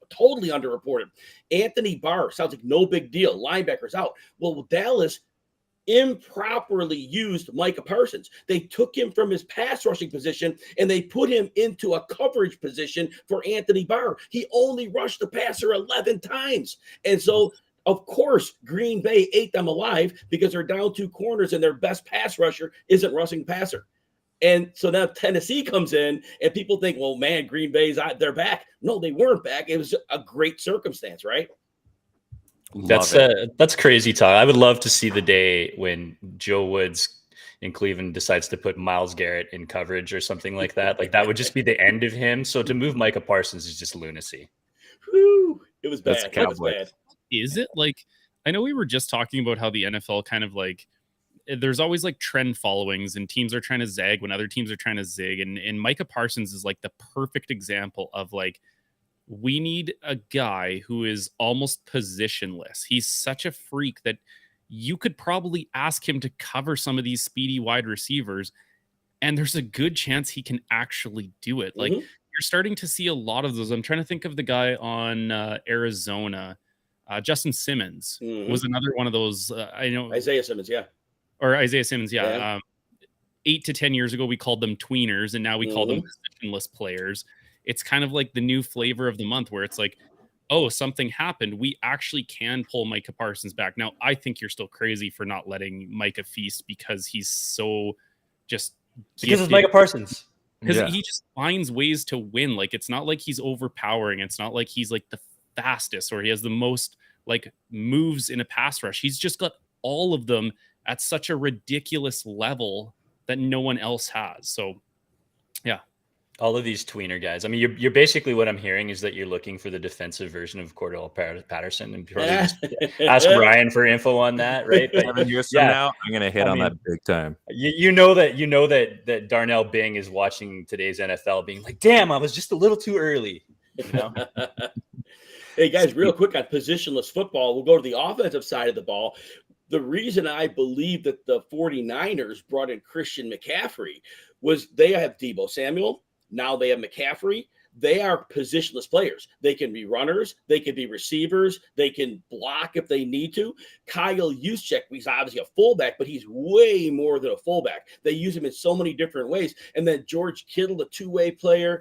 totally underreported, Anthony Barr, sounds like no big deal. Linebackers out. Well, Dallas improperly used Micah Parsons. They took him from his pass rushing position and they put him into a coverage position for Anthony Barr. He only rushed the passer 11 times. And so, of course, Green Bay ate them alive because they're down two corners and their best pass rusher isn't rushing passer. And so now Tennessee comes in and people think, well, man, Green Bay's they're back. No, they weren't back. It was a great circumstance, right? That's crazy talk. I would love to see the day when Joe Woods in Cleveland decides to put Myles Garrett in coverage or something like that. Like that would just be the end of him. So to move Micah Parsons is just lunacy. Whew, it was bad. It was bad. Is it like, I know we were just talking about how the NFL kind of like, there's always like trend followings and teams are trying to zag when other teams are trying to zig. And Micah Parsons is like the perfect example of like, we need a guy who is almost positionless. He's such a freak that you could probably ask him to cover some of these speedy wide receivers. And there's a good chance he can actually do it. Like you're starting to see a lot of those. I'm trying to think of the guy on Arizona. Justin Simmons was another one of those. I know Isaiah Simmons. Yeah. 8 to 10 years ago, we called them tweeners, and now we call them positionless players. It's kind of like the new flavor of the month where it's like, oh, something happened. We actually can pull Micah Parsons back. Now, I think you're still crazy for not letting Micah feast because he's so just because it's Micah Parsons. Because he just finds ways to win. Like, it's not like he's overpowering. It's not like he's like the fastest or he has the most like moves in a pass rush. He's just got all of them at such a ridiculous level that no one else has. So, yeah. All of these tweener guys. I mean, you're basically what I'm hearing is that you're looking for the defensive version of Cordell Patterson, and probably just ask Ryan for info on that, right? But 7 years from now, I'm going to hit on that big time. You know that Darnell Bing is watching today's NFL, being like, "Damn, I was just a little too early." You know? Hey, guys, real quick on positionless football, we'll go to the offensive side of the ball. The reason I believe that the 49ers brought in Christian McCaffrey was they have Deebo Samuel. Now they have McCaffrey. They are positionless players. They can be runners. They can be receivers. They can block if they need to. Kyle Juszczyk, he's obviously a fullback, but he's way more than a fullback. They use him in so many different ways. And then George Kittle, a two-way player.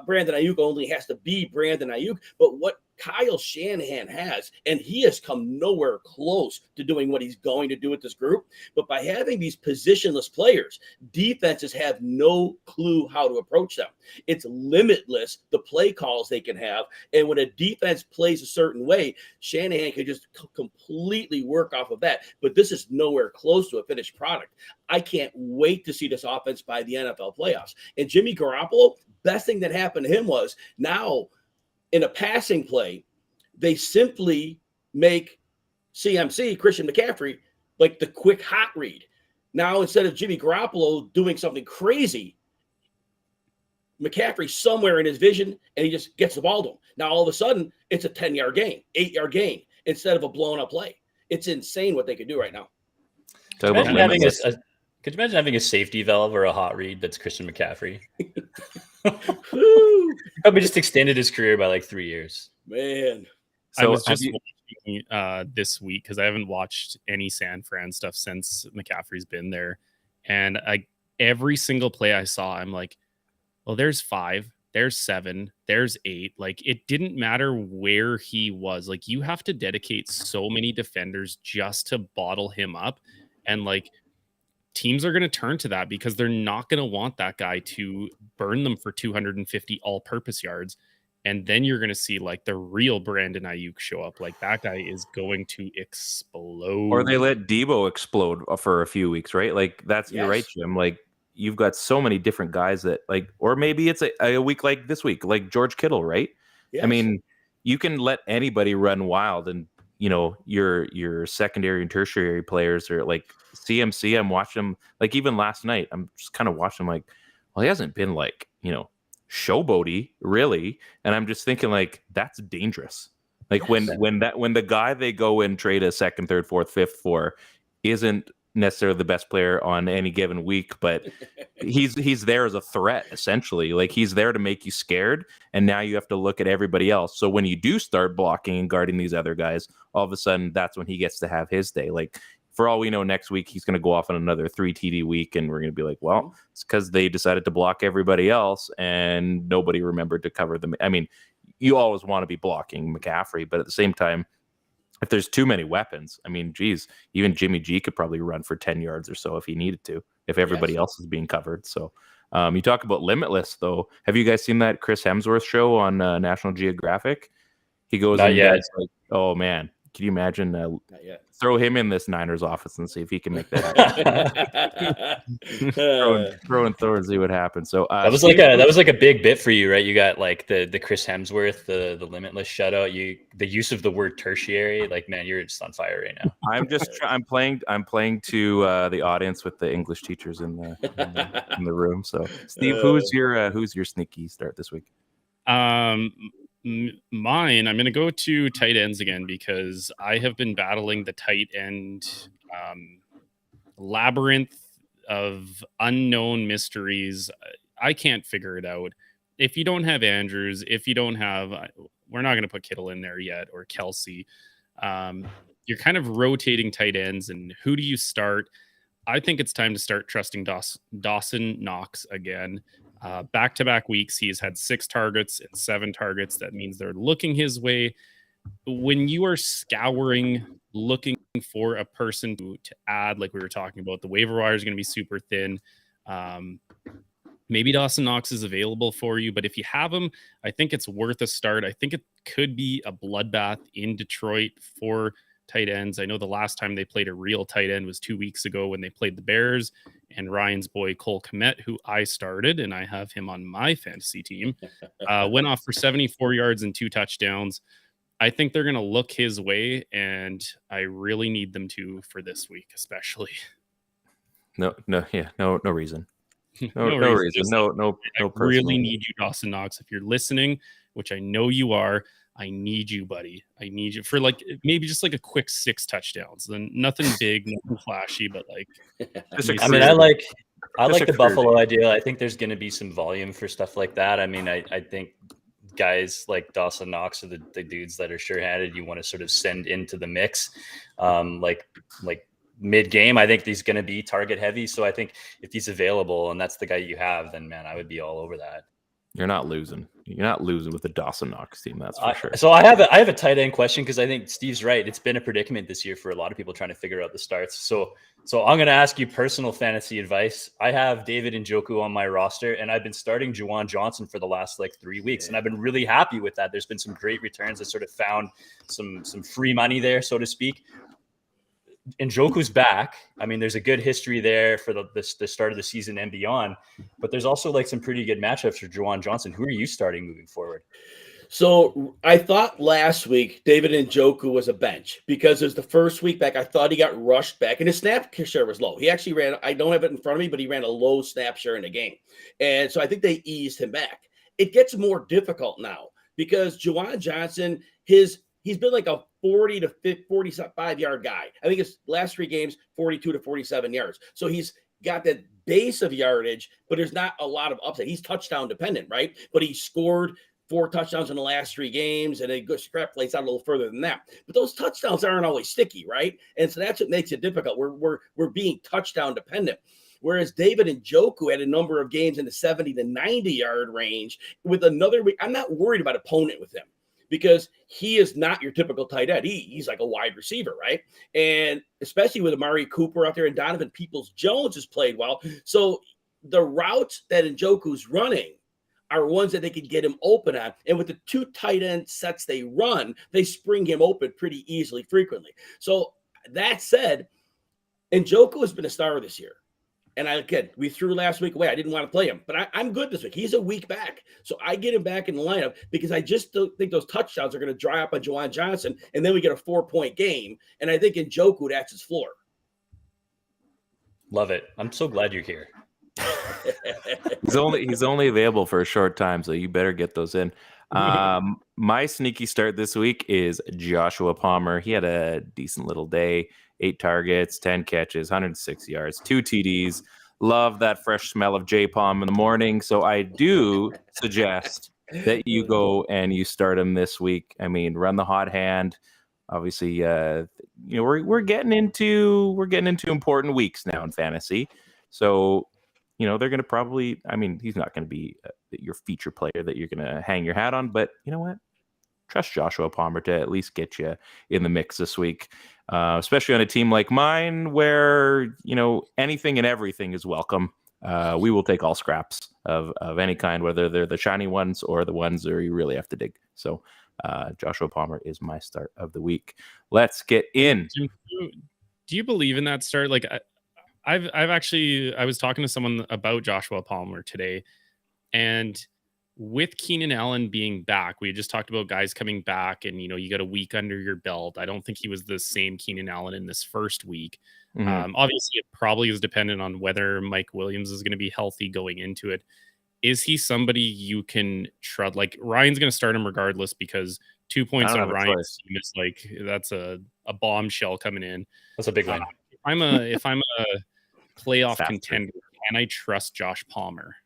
Brandon Ayuk only has to be Brandon Ayuk. But what Kyle Shanahan has, and he has come nowhere close to doing what he's going to do with this group. But by having these positionless players, defenses have no clue how to approach them. It's limitless, the play calls they can have. And when a defense plays a certain way, Shanahan can just completely work off of that. But this is nowhere close to a finished product. I can't wait to see this offense by the NFL playoffs. And Jimmy Garoppolo, best thing that happened to him was now in a passing play, they simply make CMC, Christian McCaffrey, like the quick hot read. Now, instead of Jimmy Garoppolo doing something crazy, McCaffrey's somewhere in his vision, and he just gets the ball to him. Now, all of a sudden, it's a 10-yard gain, 8-yard gain, instead of a blown-up play. It's insane what they could do right now. Could you imagine having a safety valve or a hot read that's Christian McCaffrey? Probably just extended his career by like 3 years. Man. So I was just watching this week because I haven't watched any San Fran stuff since McCaffrey's been there. And every single play I saw, I'm like, well, there's 5, there's 7, there's 8. Like, it didn't matter where he was. Like, you have to dedicate so many defenders just to bottle him up. And like, teams are going to turn to that because they're not going to want that guy to burn them for 250 all-purpose yards. And then you're going to see like the real Brandon Ayuk show up. Like, that guy is going to explode. Or they let Deebo explode for a few weeks, right? Like, you're right, Jim. Like, you've got so many different guys that like, or maybe it's a week like this week, like George Kittle, right? Yes. I mean, you can let anybody run wild, and you know, your secondary and tertiary players are like CMC. I'm watching him, like even last night, I'm just kind of watching him like, well, he hasn't been like, you know, showboaty really. And I'm just thinking like, that's dangerous. Like when the guy they go and trade a second, third, fourth, fifth for isn't necessarily the best player on any given week, but he's there as a threat, essentially. Like, he's there to make you scared, and now you have to look at everybody else. So when you do start blocking and guarding these other guys, all of a sudden that's when he gets to have his day. Like, for all we know, next week he's going to go off on another 3 TD week, and we're going to be like, well, it's because they decided to block everybody else and nobody remembered to cover them. I mean, you always want to be blocking McCaffrey, but at the same time, if there's too many weapons, I mean, geez, even Jimmy G could probably run for 10 yards or so if he needed to, if everybody else is being covered. So you talk about limitless, though. Have you guys seen that Chris Hemsworth show on National Geographic? He goes and gets like, oh, man, can you imagine throw him in this Niners office and see if he can make that happen? throw and see what happens. So that was like a big bit for you, right? You got like the Chris Hemsworth, the limitless shutout. The use of the word tertiary. Like, man, you're just on fire right now. I'm playing to the audience with the English teachers in the room. So Steve, who's your sneaky start this week? Mine, I'm going to go to tight ends again because I have been battling the tight end labyrinth of unknown mysteries. I can't figure it out. If you don't have Andrews, we're not going to put Kittle in there yet, or Kelsey. You're kind of rotating tight ends, and who do you start? I think it's time to start trusting Dawson Knox again. Back-to-back weeks, he has had 6 targets and 7 targets. That means they're looking his way. When you are scouring, looking for a person to add, like we were talking about, the waiver wire is going to be super thin. Maybe Dawson Knox is available for you, but if you have him, I think it's worth a start. I think it could be a bloodbath in Detroit for tight ends. I know the last time they played a real tight end was 2 weeks ago when they played the Bears, and Ryan's boy Cole Kmet, who I started and I have him on my fantasy team, went off for 74 yards and 2 touchdowns. I think they're going to look his way, and I really need them to for this week, especially. No reason. No reason. reason. No. I really need you, Dawson Knox. If you're listening, which I know you are, I need you, buddy. I need you for like maybe just like a quick 6 touchdowns. Then nothing big, nothing flashy, but like. I mean, I like the Buffalo idea. I think there's going to be some volume for stuff like that. I mean, I think guys like Dawson Knox are the dudes that are sure-handed. You want to sort of send into the mix, like mid-game. I think he's going to be target heavy. So I think if he's available and that's the guy you have, then man, I would be all over that. You're not losing. You're not losing with the Dawson Knox team. That's for sure. So I have a tight end question because I think Steve's right. It's been a predicament this year for a lot of people trying to figure out the starts. So I'm going to ask you personal fantasy advice. I have David Njoku on my roster, and I've been starting Juwan Johnson for the last like 3 weeks, and I've been really happy with that. There's been some great returns. I sort of found some free money there, so to speak. Njoku's back. I mean, there's a good history there for the start of the season and beyond, but there's also like some pretty good matchups for Juwan Johnson. Who are you starting moving forward? So I thought last week David Njoku was a bench because it was the first week back. I thought he got rushed back and his snap share was low. He actually ran, I don't have it in front of me, but he ran a low snap share in the game. And so I think they eased him back. It gets more difficult now because Juwan Johnson, he's been like a 40 to 45 yard guy. I think his last 3 games, 42 to 47 yards. So he's got that base of yardage, but there's not a lot of upside. He's touchdown dependent, right? But he scored 4 touchdowns in the last 3 games, and it goes scrap plates out a little further than that. But those touchdowns aren't always sticky, right? And so that's what makes it difficult. We're being touchdown dependent. Whereas David Njoku had a number of games in the 70 to 90 yard range with another week. I'm not worried about opponent with him, because he is not your typical tight end. He's like a wide receiver, right? And especially with Amari Cooper out there and Donovan Peoples-Jones has played well. So the routes that Njoku's running are ones that they can get him open on. And with the 2 tight end sets they run, they spring him open pretty easily, frequently. So that said, Njoku has been a star this year. And we threw last week away. I didn't want to play him, but I'm good this week. He's a week back. So I get him back in the lineup because I just don't think those touchdowns are going to dry up on Juwan Johnson. And then we get a 4-point game. And I think Njoku, that's his floor. Love it. I'm so glad you're here. He's only available for a short time, so you better get those in. My sneaky start this week is Joshua Palmer. He had a decent little day. 8 targets, 10 catches, 106 yards, 2 TDs. Love that fresh smell of J-Palm in the morning. So I do suggest that you go and you start him this week. I mean, run the hot hand. Obviously, we're getting into important weeks now in fantasy. So, they're going to probably, he's not going to be your feature player that you're going to hang your hat on, but you know what? Trust Joshua Palmer to at least get you in the mix this week, especially on a team like mine where, anything and everything is welcome. We will take all scraps of any kind, whether they're the shiny ones or the ones where you really have to dig. So Joshua Palmer is my start of the week. Let's get in. Do you believe in that start? Like I was talking to someone about Joshua Palmer today, and with Keenan Allen being back, we just talked about guys coming back and, you got a week under your belt. I don't think he was the same Keenan Allen in this first week. Mm-hmm. Obviously, it probably is dependent on whether Mike Williams is going to be healthy going into it. Is he somebody you can trust? Like Ryan's going to start him regardless because 2 points on Ryan's team is like, that's a bombshell coming in. That's a big one. If I'm a playoff contender, can I trust Josh Palmer?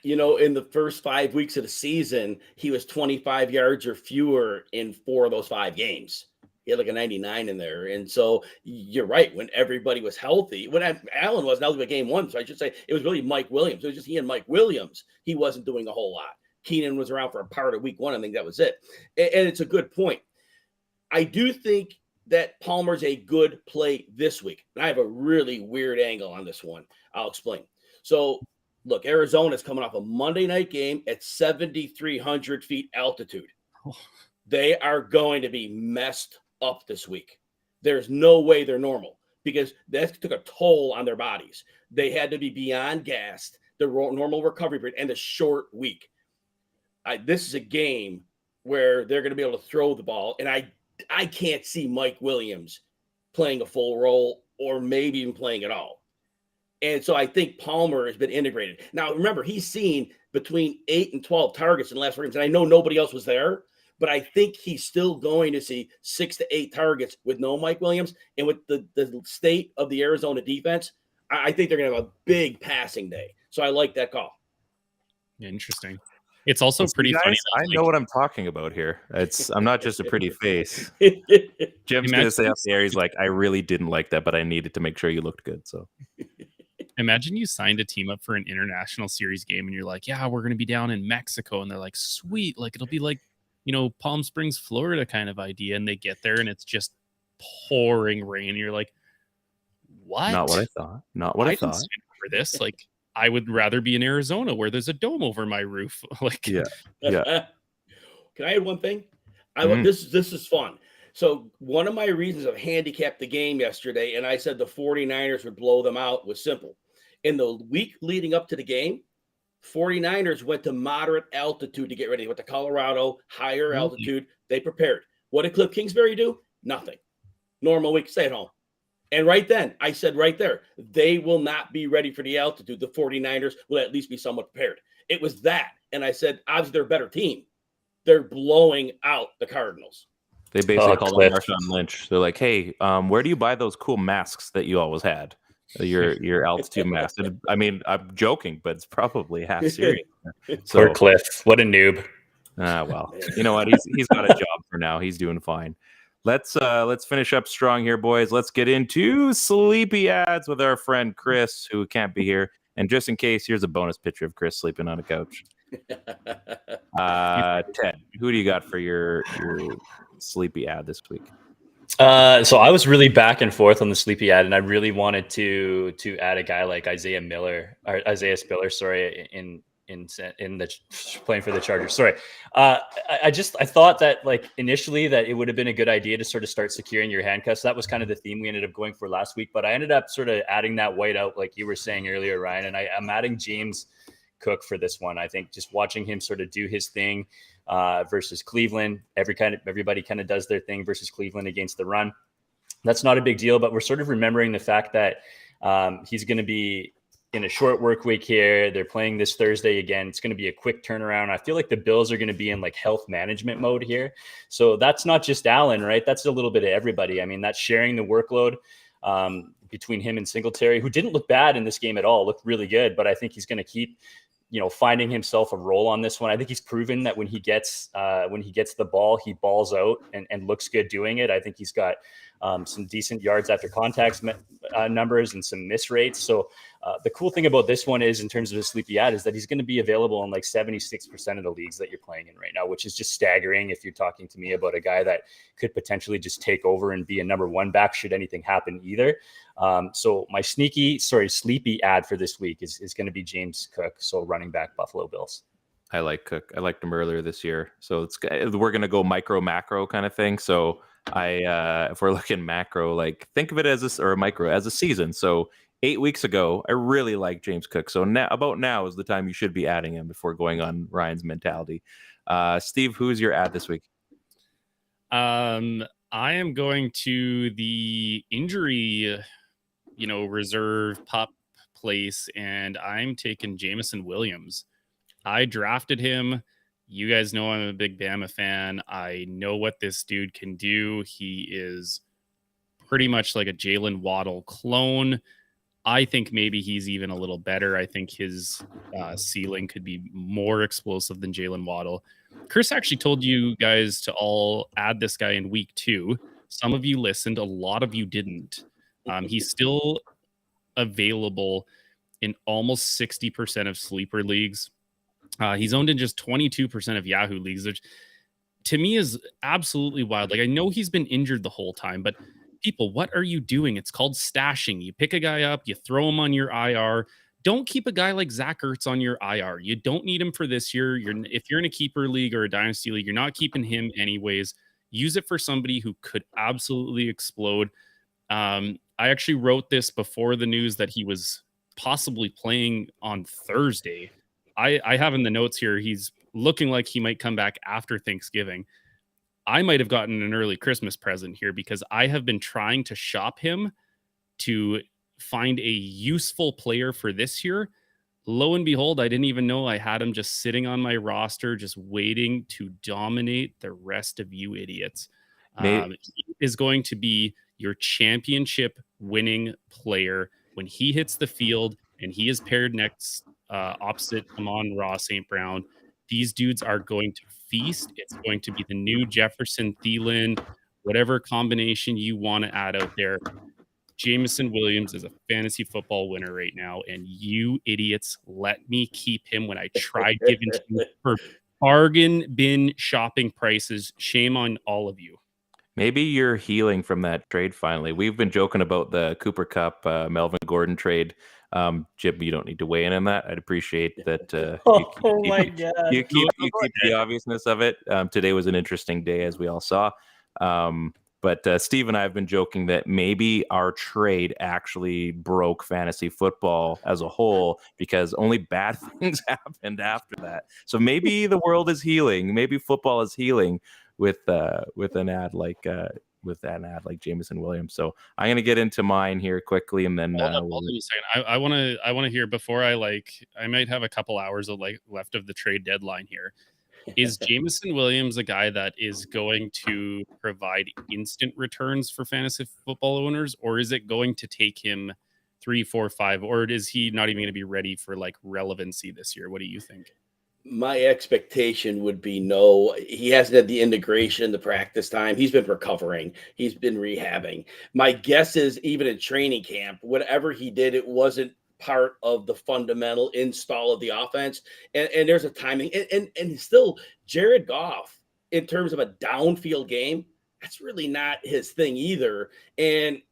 In the first 5 weeks of the season, he was 25 yards or fewer in 4 of those 5 games. He had like a 99 in there. And so you're right. When everybody was healthy, when Allen wasn't healthy by game 1, so I should say it was really Mike Williams. It was just he and Mike Williams. He wasn't doing a whole lot. Keenan was around for a part of week 1. I think that was it. And it's a good point. I do think that Palmer's a good play this week. And I have a really weird angle on this one. I'll explain. So, look, Arizona's coming off a Monday night game at 7,300 feet altitude. They are going to be messed up this week. There's no way they're normal because that took a toll on their bodies. They had to be beyond gassed, the normal recovery period, and the short week. This is a game where they're going to be able to throw the ball, and I can't see Mike Williams playing a full role or maybe even playing at all. And so I think Palmer has been integrated. Now, remember, he's seen between 8 and 12 targets in the last 4 games. And I know nobody else was there, but I think he's still going to see 6 to 8 targets with no Mike Williams. And with the state of the Arizona defense, I think they're going to have a big passing day. So I like that call. Interesting. It's also pretty funny. I know what I'm talking about here. I'm not just a pretty face. Jim's going to say up there, he's like, I really didn't like that, but I needed to make sure you looked good. So imagine you signed a team up for an international series game and you're like, yeah, we're going to be down in Mexico. And they're like, sweet. Like, it'll be like, Palm Springs, Florida kind of idea. And they get there and it's just pouring rain. And you're like, what? Not what I thought. Not what I thought. Didn't sign up for this. Like, I would rather be in Arizona where there's a dome over my roof. Like, yeah. Can I add one thing? This is fun. So one of my reasons of handicapped the game yesterday, and I said the 49ers would blow them out, was simple. In the week leading up to the game, 49ers went to moderate altitude to get ready. They went to Colorado, higher altitude. They prepared. What did Cliff Kingsbury do? Nothing. Normal week, stay at home. And right then, I said right there, they will not be ready for the altitude. The 49ers will at least be somewhat prepared. It was that. And I said, odds they're a better team. They're blowing out the Cardinals. They basically called him Marshawn Lynch. They're like, hey, where do you buy those cool masks that you always had? Your altitude mask. I mean, I'm joking, but it's probably half serious. So, poor Cliff. What a noob. Well, you know what? He's got a job for now. He's doing fine. Let's finish up strong here, boys. Let's get into sleepy ads with our friend Chris, who can't be here. And just in case, here's a bonus picture of Chris sleeping on a couch. Ted, who do you got for your sleepy ad this week? So I was really back and forth on the sleepy ad, and I really wanted to add a guy like Isaiah Spiller, in the playing for the Chargers. Sorry. I thought that like initially that it would have been a good idea to sort of start securing your handcuffs. That was kind of the theme we ended up going for last week, but I ended up sort of adding that white out like you were saying earlier, Ryan, and I'm adding James Cook for this one. I think just watching him sort of do his thing versus Cleveland, everybody kind of does their thing versus Cleveland against the run. That's not a big deal, but we're sort of remembering the fact that he's going to be in a short work week here. They're playing this Thursday again. It's going to be a quick turnaround. I feel like the Bills are going to be in like health management mode here. So that's not just Allen, right? That's a little bit of everybody. I mean, that's sharing the workload between him and Singletary, who didn't look bad in this game at all, looked really good, but I think he's going to keep, finding himself a role on this one. I think he's proven that when he gets the ball, he balls out and looks good doing it. I think he's got some decent yards after contact numbers and some miss rates. So the cool thing about this one is, in terms of his sleepy ad, is that he's going to be available in like 76% of the leagues that you're playing in right now, which is just staggering if you're talking to me about a guy that could potentially just take over and be a number one back should anything happen either. So my sleepy ad for this week is going to be James Cook. So running back, Buffalo Bills. I like Cook. I liked him earlier this year. So we're going to go micro macro kind of thing. So if we're looking macro, like think of it as micro as a season. So 8 weeks ago, I really liked James Cook. So now is the time you should be adding him before going on Ryan's mentality. Steve, who's your ad this week? I am going to the injury, reserve pup place, and I'm taking Jameson Williams. I drafted him. You guys know I'm a big Bama fan. I know what this dude can do. He is pretty much like a Jalen Waddle clone. I think maybe he's even a little better. I think his ceiling could be more explosive than Jalen Waddle. Chris actually told you guys to all add this guy in week 2. Some of you listened. A lot of you didn't. He's still available in almost 60% of sleeper leagues. He's owned in just 22% of Yahoo leagues, which to me is absolutely wild. Like, I know he's been injured the whole time, but people, what are you doing? It's called stashing. You pick a guy up, you throw him on your IR. Don't keep a guy like Zach Ertz on your IR. You don't need him for this year. If you're in a keeper league or a dynasty league, you're not keeping him anyways. Use it for somebody who could absolutely explode. I actually wrote this before the news that he was possibly playing on Thursday. I have in the notes here, he's looking like he might come back after Thanksgiving. I might have gotten an early Christmas present here because I have been trying to shop him to find a useful player for this year, lo and behold, I didn't even know I had him just sitting on my roster, just waiting to dominate the rest of you idiots. He is going to be your championship winning player when he hits the field and he is paired next opposite Amon-Ra St. Brown. These dudes are going to feast. It's going to be the new Jefferson Thielen, whatever combination you want to add out there. Jameson Williams is a fantasy football winner right now, and you idiots let me keep him when I tried giving him for bargain bin shopping prices. Shame on all of you. Maybe you're healing from that trade finally. We've been joking about the Cooper Kupp, Melvin Gordon trade. Jim, you don't need to weigh in on that. I'd appreciate that. You keep the obviousness of it. Today was an interesting day, as we all saw. But Steve and I have been joking that maybe our trade actually broke fantasy football as a whole because only bad things happened after that. So maybe the world is healing. Maybe football is healing with an ad like Jameson Williams. So I'm gonna get into mine here quickly, and then hold on a second. I want to hear before I might have a couple hours of left of the trade deadline here. Is Jameson Williams a guy that is going to provide instant returns for fantasy football owners, or is it going to take him 3, 4, 5, or is he not even going to be ready for relevancy this year? What do you think? My expectation would be no. He hasn't had the integration, the practice time. He's been recovering. He's been rehabbing. My guess is even in training camp, whatever he did, it wasn't part of the fundamental install of the offense. And there's a timing. And still, Jared Goff, in terms of a downfield game, that's really not his thing either. And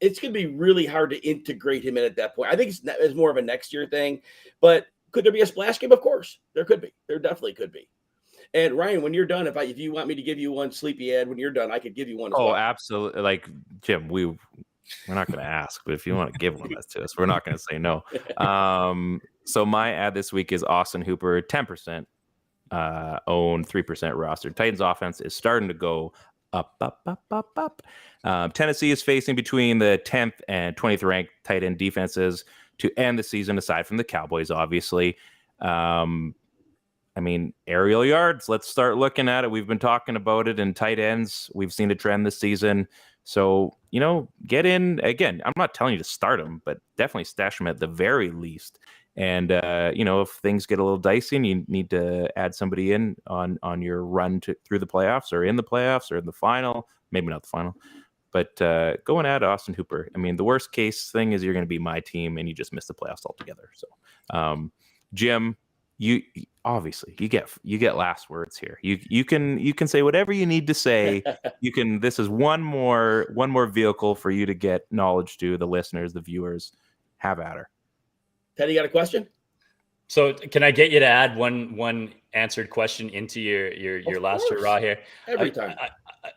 it's going to be really hard to integrate him in at that point. I think it's more of a next year thing. But could there be a splash game? Of course, there could be. There definitely could be. And Ryan, when you're done, if you want me to give you one sleepy ad, when you're done, I could give you one. As well. Absolutely. Like Jim, we're not going to ask, but if you want to give one to us, we're not going to say no. So my ad this week is Austin Hooper, 10% owned, 3% roster. Titans offense is starting to go up. Tennessee is facing between the 10th and 20th ranked tight end defenses to end the season, aside from the Cowboys, obviously. Aerial yards, let's start looking at it. We've been talking about it in tight ends. We've seen a trend this season. So, get in. Again, I'm not telling you to start them, but definitely stash them at the very least. And, if things get a little dicey and you need to add somebody in on your run through the playoffs or in the playoffs or in the final, maybe not the final, but go and add Austin Hooper. The worst case thing is you're going to be my team and you just miss the playoffs altogether. So, Jim, you obviously you get last words here. You can say whatever you need to say. This is one more vehicle for you to get knowledge to the listeners, the viewers. Have at her. Teddy, you got a question? So can I get you to add one answered question into your last hurrah here? Every time.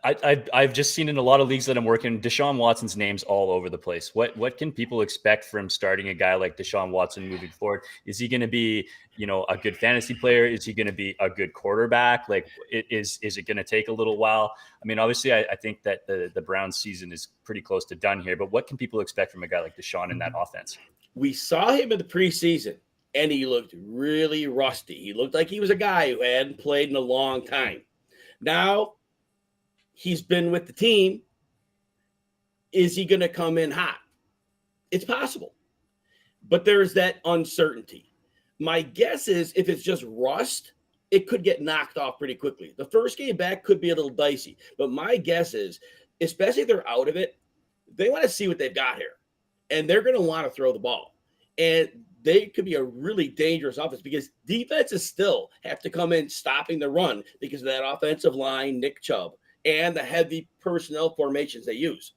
I've just seen in a lot of leagues that I'm working, Deshaun Watson's name's all over the place. What can people expect from starting a guy like Deshaun Watson moving forward? Is he going to be, a good fantasy player? Is he going to be a good quarterback? Is it going to take a little while? Obviously, I think that the Browns season is pretty close to done here, but what can people expect from a guy like Deshaun in that offense? We saw him in the preseason, and he looked really rusty. He looked like he was a guy who hadn't played in a long time. Now, he's been with the team. Is he going to come in hot? It's possible. But there's that uncertainty. My guess is if it's just rust, it could get knocked off pretty quickly. The first game back could be a little dicey. But my guess is, especially if they're out of it, they want to see what they've got here. And they're going to want to throw the ball. And they could be a really dangerous offense because defenses still have to come in stopping the run because of that offensive line, Nick Chubb, and the heavy personnel formations they use.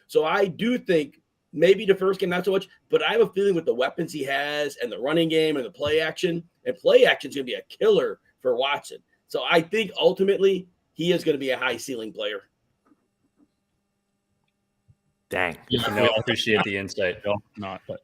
So I do think maybe the first game, not so much, but I have a feeling with the weapons he has and the running game and the play action, and play action is going to be a killer for Watson. So I think ultimately he is going to be a high ceiling player. Dang. I appreciate the insight. No, not, but.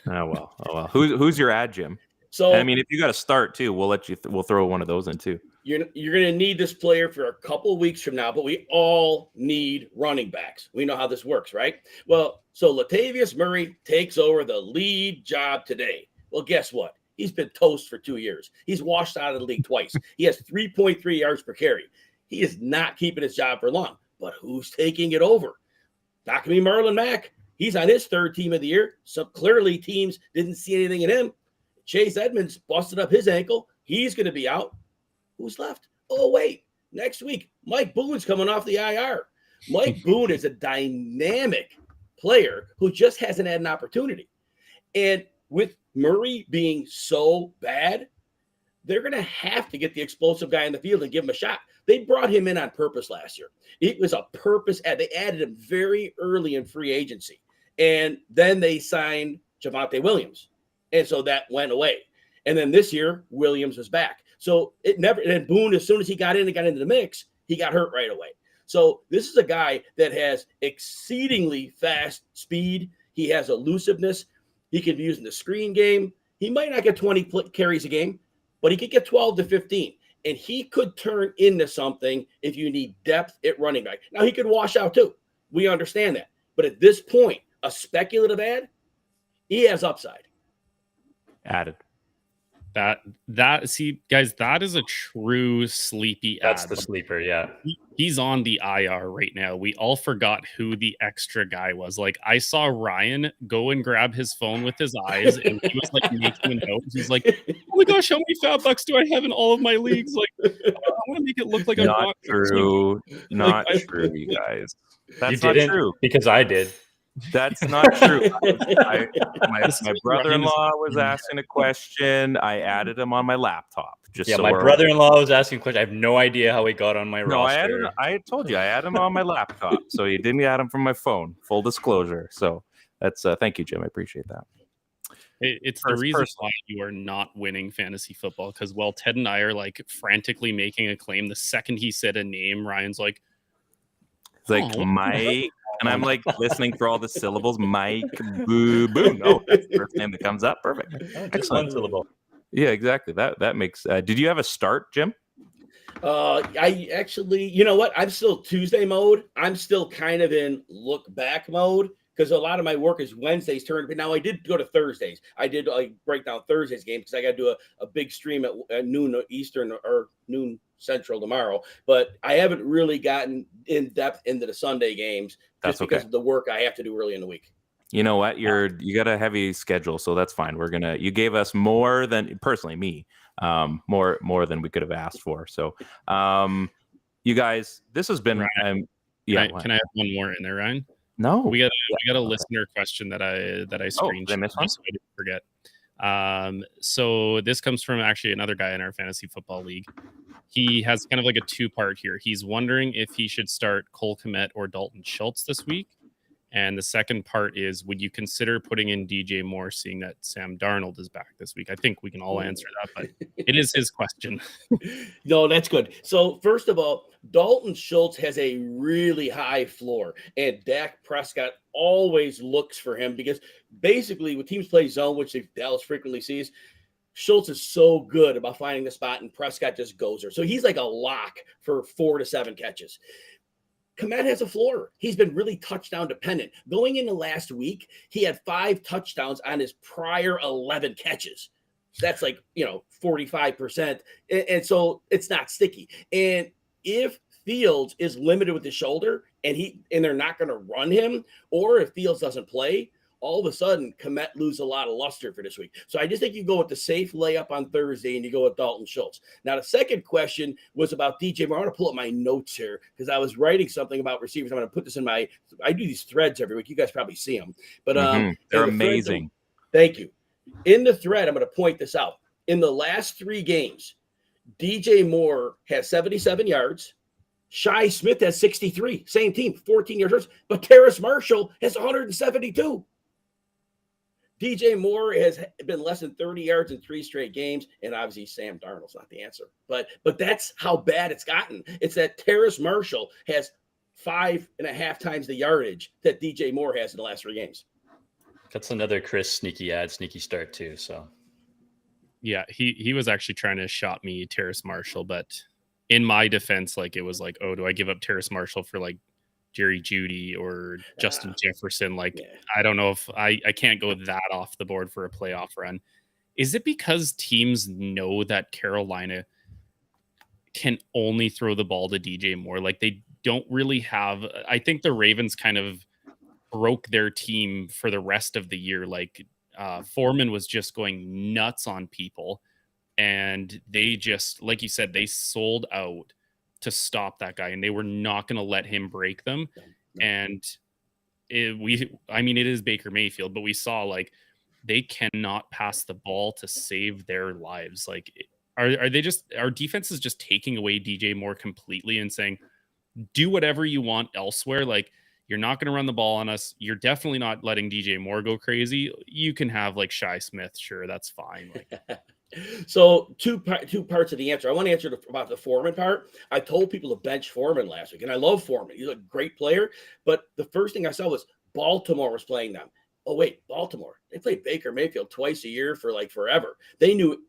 Oh well. Who's your ad, Jim? So I mean, if you got to start too, we'll let you. We'll throw one of those in too. you're going to need this player for a couple of weeks from now, but we all need running backs. We know how this works, right? Well, so Latavius Murray takes over the lead job today. Well, guess what? He's been toast for 2 years. He's washed out of the league twice. He has 3.3 yards per carry. He is not keeping his job for long. But who's taking it over? Not going to be Marlon Mack. He's on his third team of the year. So clearly teams didn't see anything in him. Chase Edmonds busted up his ankle. He's going to be out. Who's left? Oh, wait. Next week, Mike Boone's coming off the IR. Mike Boone is a dynamic player who just hasn't had an opportunity. And with Murray being so bad, they're going to have to get the explosive guy in the field and give him a shot. They brought him in on purpose last year. It was a purpose ad. They added him very early in free agency. And then they signed Javonte Williams. And so that went away. And then this year, Williams was back. So it never, and Boone, as soon as he got in and got into the mix, he got hurt right away. So this is a guy that has exceedingly fast speed. He has elusiveness. He can be used in the screen game. He might not get 20 carries a game, but he could get 12 to 15. And he could turn into something if you need depth at running back. Now, he could wash out too. We understand that. But at this point, a speculative ad, he has upside. Added. See, guys, that is a true sleepy ad. That's the sleeper, yeah. He's on the IR right now. We all forgot who the extra guy was. Like, I saw Ryan go and grab his phone with his eyes, and he was like making a note. He's like, "Oh my gosh, how many fat bucks do I have in all of my leagues? Like, I want to make it look like I'm not true. Not true, you guys. That's not true because I did. That's not true. My brother-in-law was asking a question. I added him on my laptop. My brother-in-law was asking a question. I have no idea how he got on my roster. I told you I added him on my laptop, so you didn't add him from my phone. Full disclosure. So that's thank you, Jim. I appreciate that. It's the reason why you are not winning fantasy football, because while Ted and I are like frantically making a claim, the second he said a name, Ryan's like, it's like Mike. And I'm like listening for all the syllables. Mike, boo, boo. No, that's the first name that comes up. Perfect. Excellent syllable. Yeah, exactly. That makes. Did you have a start, Jim? I actually, you know what? I'm still Tuesday mode. I'm still kind of in look back mode because a lot of my work is Wednesdays tournament. Now I did go to Thursdays. I did break down Thursdays game because I got to do a big stream at noon Eastern or noon Central tomorrow. But I haven't really gotten in depth into the Sunday games. That's because of the work I have to do early in the week. You know what? You got a heavy schedule, so that's fine. You gave us more than personally me, more than we could have asked for. So, you guys, this has been. Can I have one more in there, Ryan? No, we got a listener question that I screenshot so I didn't forget. So this comes from actually another guy in our fantasy football league. He has kind of like a two-part here. He's wondering if he should start Cole Kmet or Dalton Schultz this week. And the second part is, would you consider putting in DJ Moore, seeing that Sam Darnold is back this week? I think we can all answer that, but it is his question. No, that's good. So first of all, Dalton Schultz has a really high floor, and Dak Prescott always looks for him because basically when teams play zone, which Dallas frequently sees, Schultz is so good about finding the spot, and Prescott just goes there. So he's like a lock for 4 to 7 catches. Kmet has a floor. He's been really touchdown dependent. Going into last week, he had 5 touchdowns on his prior 11 catches. That's like, 45%. And so it's not sticky. And if Fields is limited with his shoulder and they're not going to run him, or if Fields doesn't play, all of a sudden, Kmet loses a lot of luster for this week. So I just think you go with the safe layup on Thursday and you go with Dalton Schultz. Now, the second question was about DJ Moore. I want to pull up my notes here because I was writing something about receivers. I'm going to put this I do these threads every week. You guys probably see them. But they're amazing. Thank you. In the thread, I'm going to point this out. In the last 3 games, DJ Moore has 77 yards. Shi Smith has 63. Same team, 14 yards. But Terrace Marshall has 172. DJ Moore has been less than 30 yards in 3 straight games, and obviously Sam Darnold's not the answer. But that's how bad it's gotten. It's that Terrace Marshall has 5.5 times the yardage that DJ Moore has in the last 3 games. That's another Chris sneaky start too. So Yeah, he was actually trying to shot me Terrace Marshall, but in my defense, like it was like, oh, do I give up Terrace Marshall for like Jerry Jeudy or Justin Jefferson? Like, I don't know if I can't go that off the board for a playoff run. Is it because teams know that Carolina can only throw the ball to DJ Moore? Like they don't really have, I think the Ravens kind of broke their team for the rest of the year. Like Foreman was just going nuts on people, and they just, like you said, they sold out to stop that guy, and they were not going to let him break them. And it is Baker Mayfield, but we saw like they cannot pass the ball to save their lives. Like, are they just, our defense is just taking away DJ Moore completely and saying, do whatever you want elsewhere. Like, you're not going to run the ball on us. You're definitely not letting DJ Moore go crazy. You can have like Shi Smith. Sure. That's fine. Like, so two parts of the answer. I want to answer about the Foreman part. I told people to bench Foreman last week, and I love Foreman. He's a great player. But the first thing I saw was Baltimore was playing them. Oh, wait, Baltimore. They play Baker Mayfield twice a year for like forever. They knew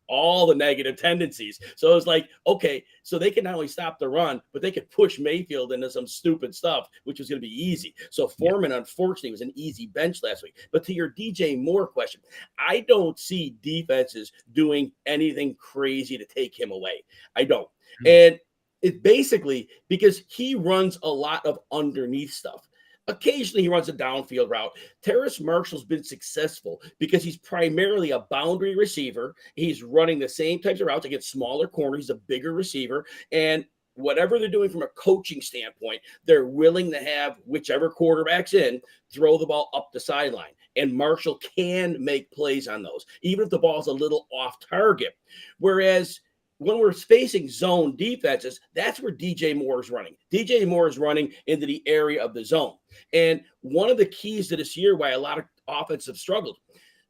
all the negative tendencies. So it was like, okay, so they can not only stop the run, but they could push Mayfield into some stupid stuff, which was going to be easy. So Foreman, unfortunately, was an easy bench last week. But to your DJ Moore question, I don't see defenses doing anything crazy to take him away. I don't. And it's basically because he runs a lot of underneath stuff. Occasionally, he runs a downfield route. Terrace Marshall's been successful because he's primarily a boundary receiver. He's running the same types of routes against smaller corners. He's a bigger receiver. And whatever they're doing from a coaching standpoint, they're willing to have whichever quarterback's in throw the ball up the sideline. And Marshall can make plays on those, even if the ball's a little off target. Whereas when we're facing zone defenses, that's where DJ Moore is running. DJ Moore is running into the area of the zone. And one of the keys to this year why a lot of offenses have struggled,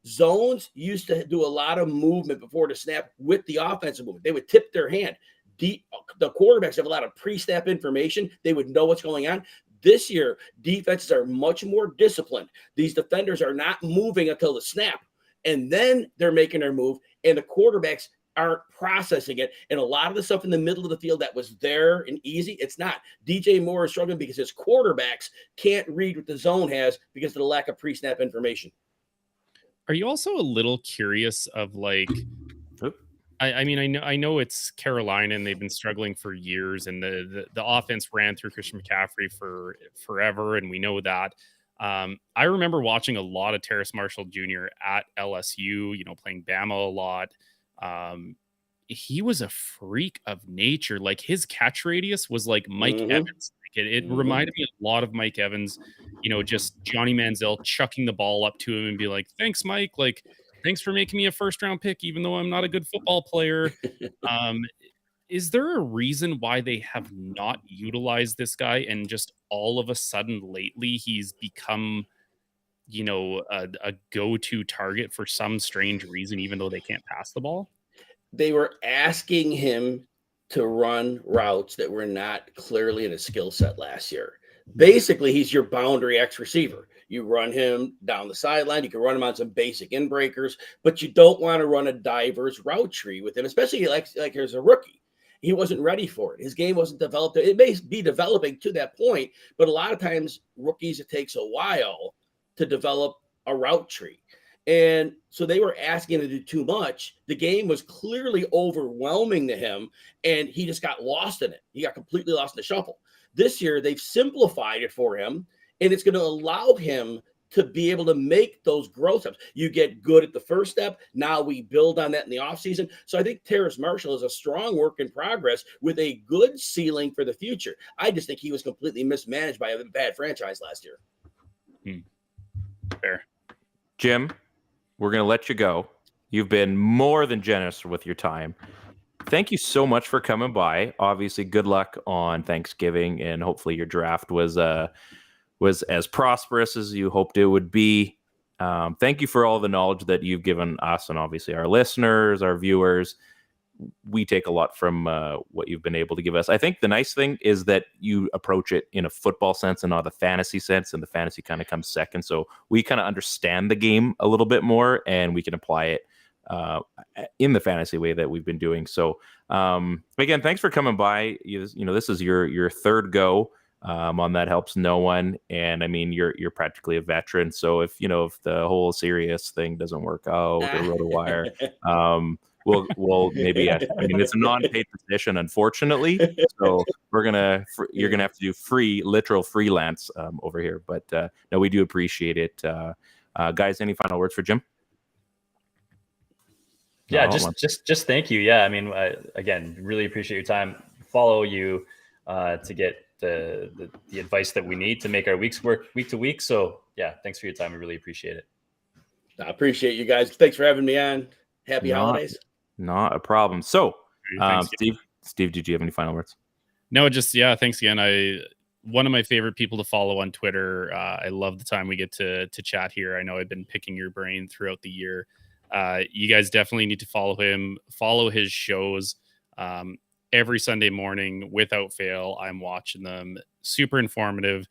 zones used to do a lot of movement before the snap with the offensive movement. They would tip their hand. The quarterbacks have a lot of pre-snap information. They would know what's going on. This year, defenses are much more disciplined. These defenders are not moving until the snap, and then they're making their move, and the quarterbacks aren't processing it. And a lot of the stuff in the middle of the field that was there and easy, it's not. DJ Moore is struggling because his quarterbacks can't read what the zone has because of the lack of pre-snap information. Are you also a little curious of like, I know it's Carolina and they've been struggling for years, and the offense ran through Christian McCaffrey for forever, and we know that. I remember watching a lot of Terrace Marshall Jr. at LSU, playing Bama a lot. He was a freak of nature. Like, his catch radius was like Mike Evans. Like it reminded me a lot of Mike Evans, just Johnny Manziel chucking the ball up to him and be like, thanks, Mike. Like, thanks for making me a first round pick, even though I'm not a good football player. Is there a reason why they have not utilized this guy, and just all of a sudden lately he's become, a go-to target for some strange reason, even though they can't pass the ball? They were asking him to run routes that were not clearly in his skill set last year. Basically, he's your boundary X receiver. You run him down the sideline. You can run him on some basic in breakers, but you don't want to run a diverse route tree with him, especially like as a rookie. He wasn't ready for it. His game wasn't developed. It may be developing to that point, but a lot of times rookies, it takes a while to develop a route tree. And so they were asking him to do too much. The game was clearly overwhelming to him, and he just got lost in it. He got completely lost in the shuffle. This year, they've simplified it for him, and it's going to allow him to be able to make those growth steps. You get good at the first step. Now we build on that in the offseason. So I think Terrace Marshall is a strong work in progress with a good ceiling for the future. I just think he was completely mismanaged by a bad franchise last year. Fair. Jim, we're going to let you go. You've been more than generous with your time. Thank you so much for coming by. Obviously, good luck on Thanksgiving, and hopefully your draft was as prosperous as you hoped it would be. Thank you for all the knowledge that you've given us and obviously our listeners, our viewers. We take a lot from what you've been able to give us. I think the nice thing is that you approach it in a football sense and not a fantasy sense, and the fantasy kind of comes second. So we kind of understand the game a little bit more, and we can apply it in the fantasy way that we've been doing. So again, thanks for coming by. This is your third go on That Helps No One, and I mean you're practically a veteran. So if the whole Sirius thing doesn't work out or RotoWire, we'll maybe it's a non-paid position, unfortunately. So you're gonna have to do literal freelance over here. But no, we do appreciate it, guys. Any final words for Jim? Yeah, just thank you. Yeah, I mean, again, really appreciate your time. Follow you to get the advice that we need to make our weeks work week to week. So yeah, thanks for your time. We really appreciate it. I appreciate you guys. Thanks for having me on. Happy holidays. Not a problem. So, Steve, did you have any final words? No, thanks again. One of my favorite people to follow on Twitter. I love the time we get to chat here. I know I've been picking your brain throughout the year. You guys definitely need to follow him, follow his shows. Every Sunday morning, without fail, I'm watching them. Super informative.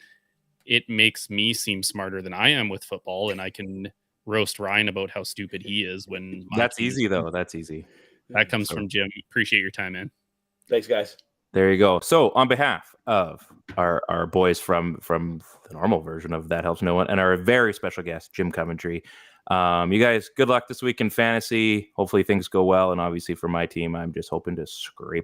It makes me seem smarter than I am with football, and I can roast Ryan about how stupid he is when that's easy though. That's easy. That comes from Jim. Appreciate your time, man. Thanks, guys. There you go. So on behalf of our boys from the normal version of That Helps No One and our very special guest, Jim Coventry, you guys, good luck this week in fantasy. Hopefully things go well. And obviously for my team, I'm just hoping to scrape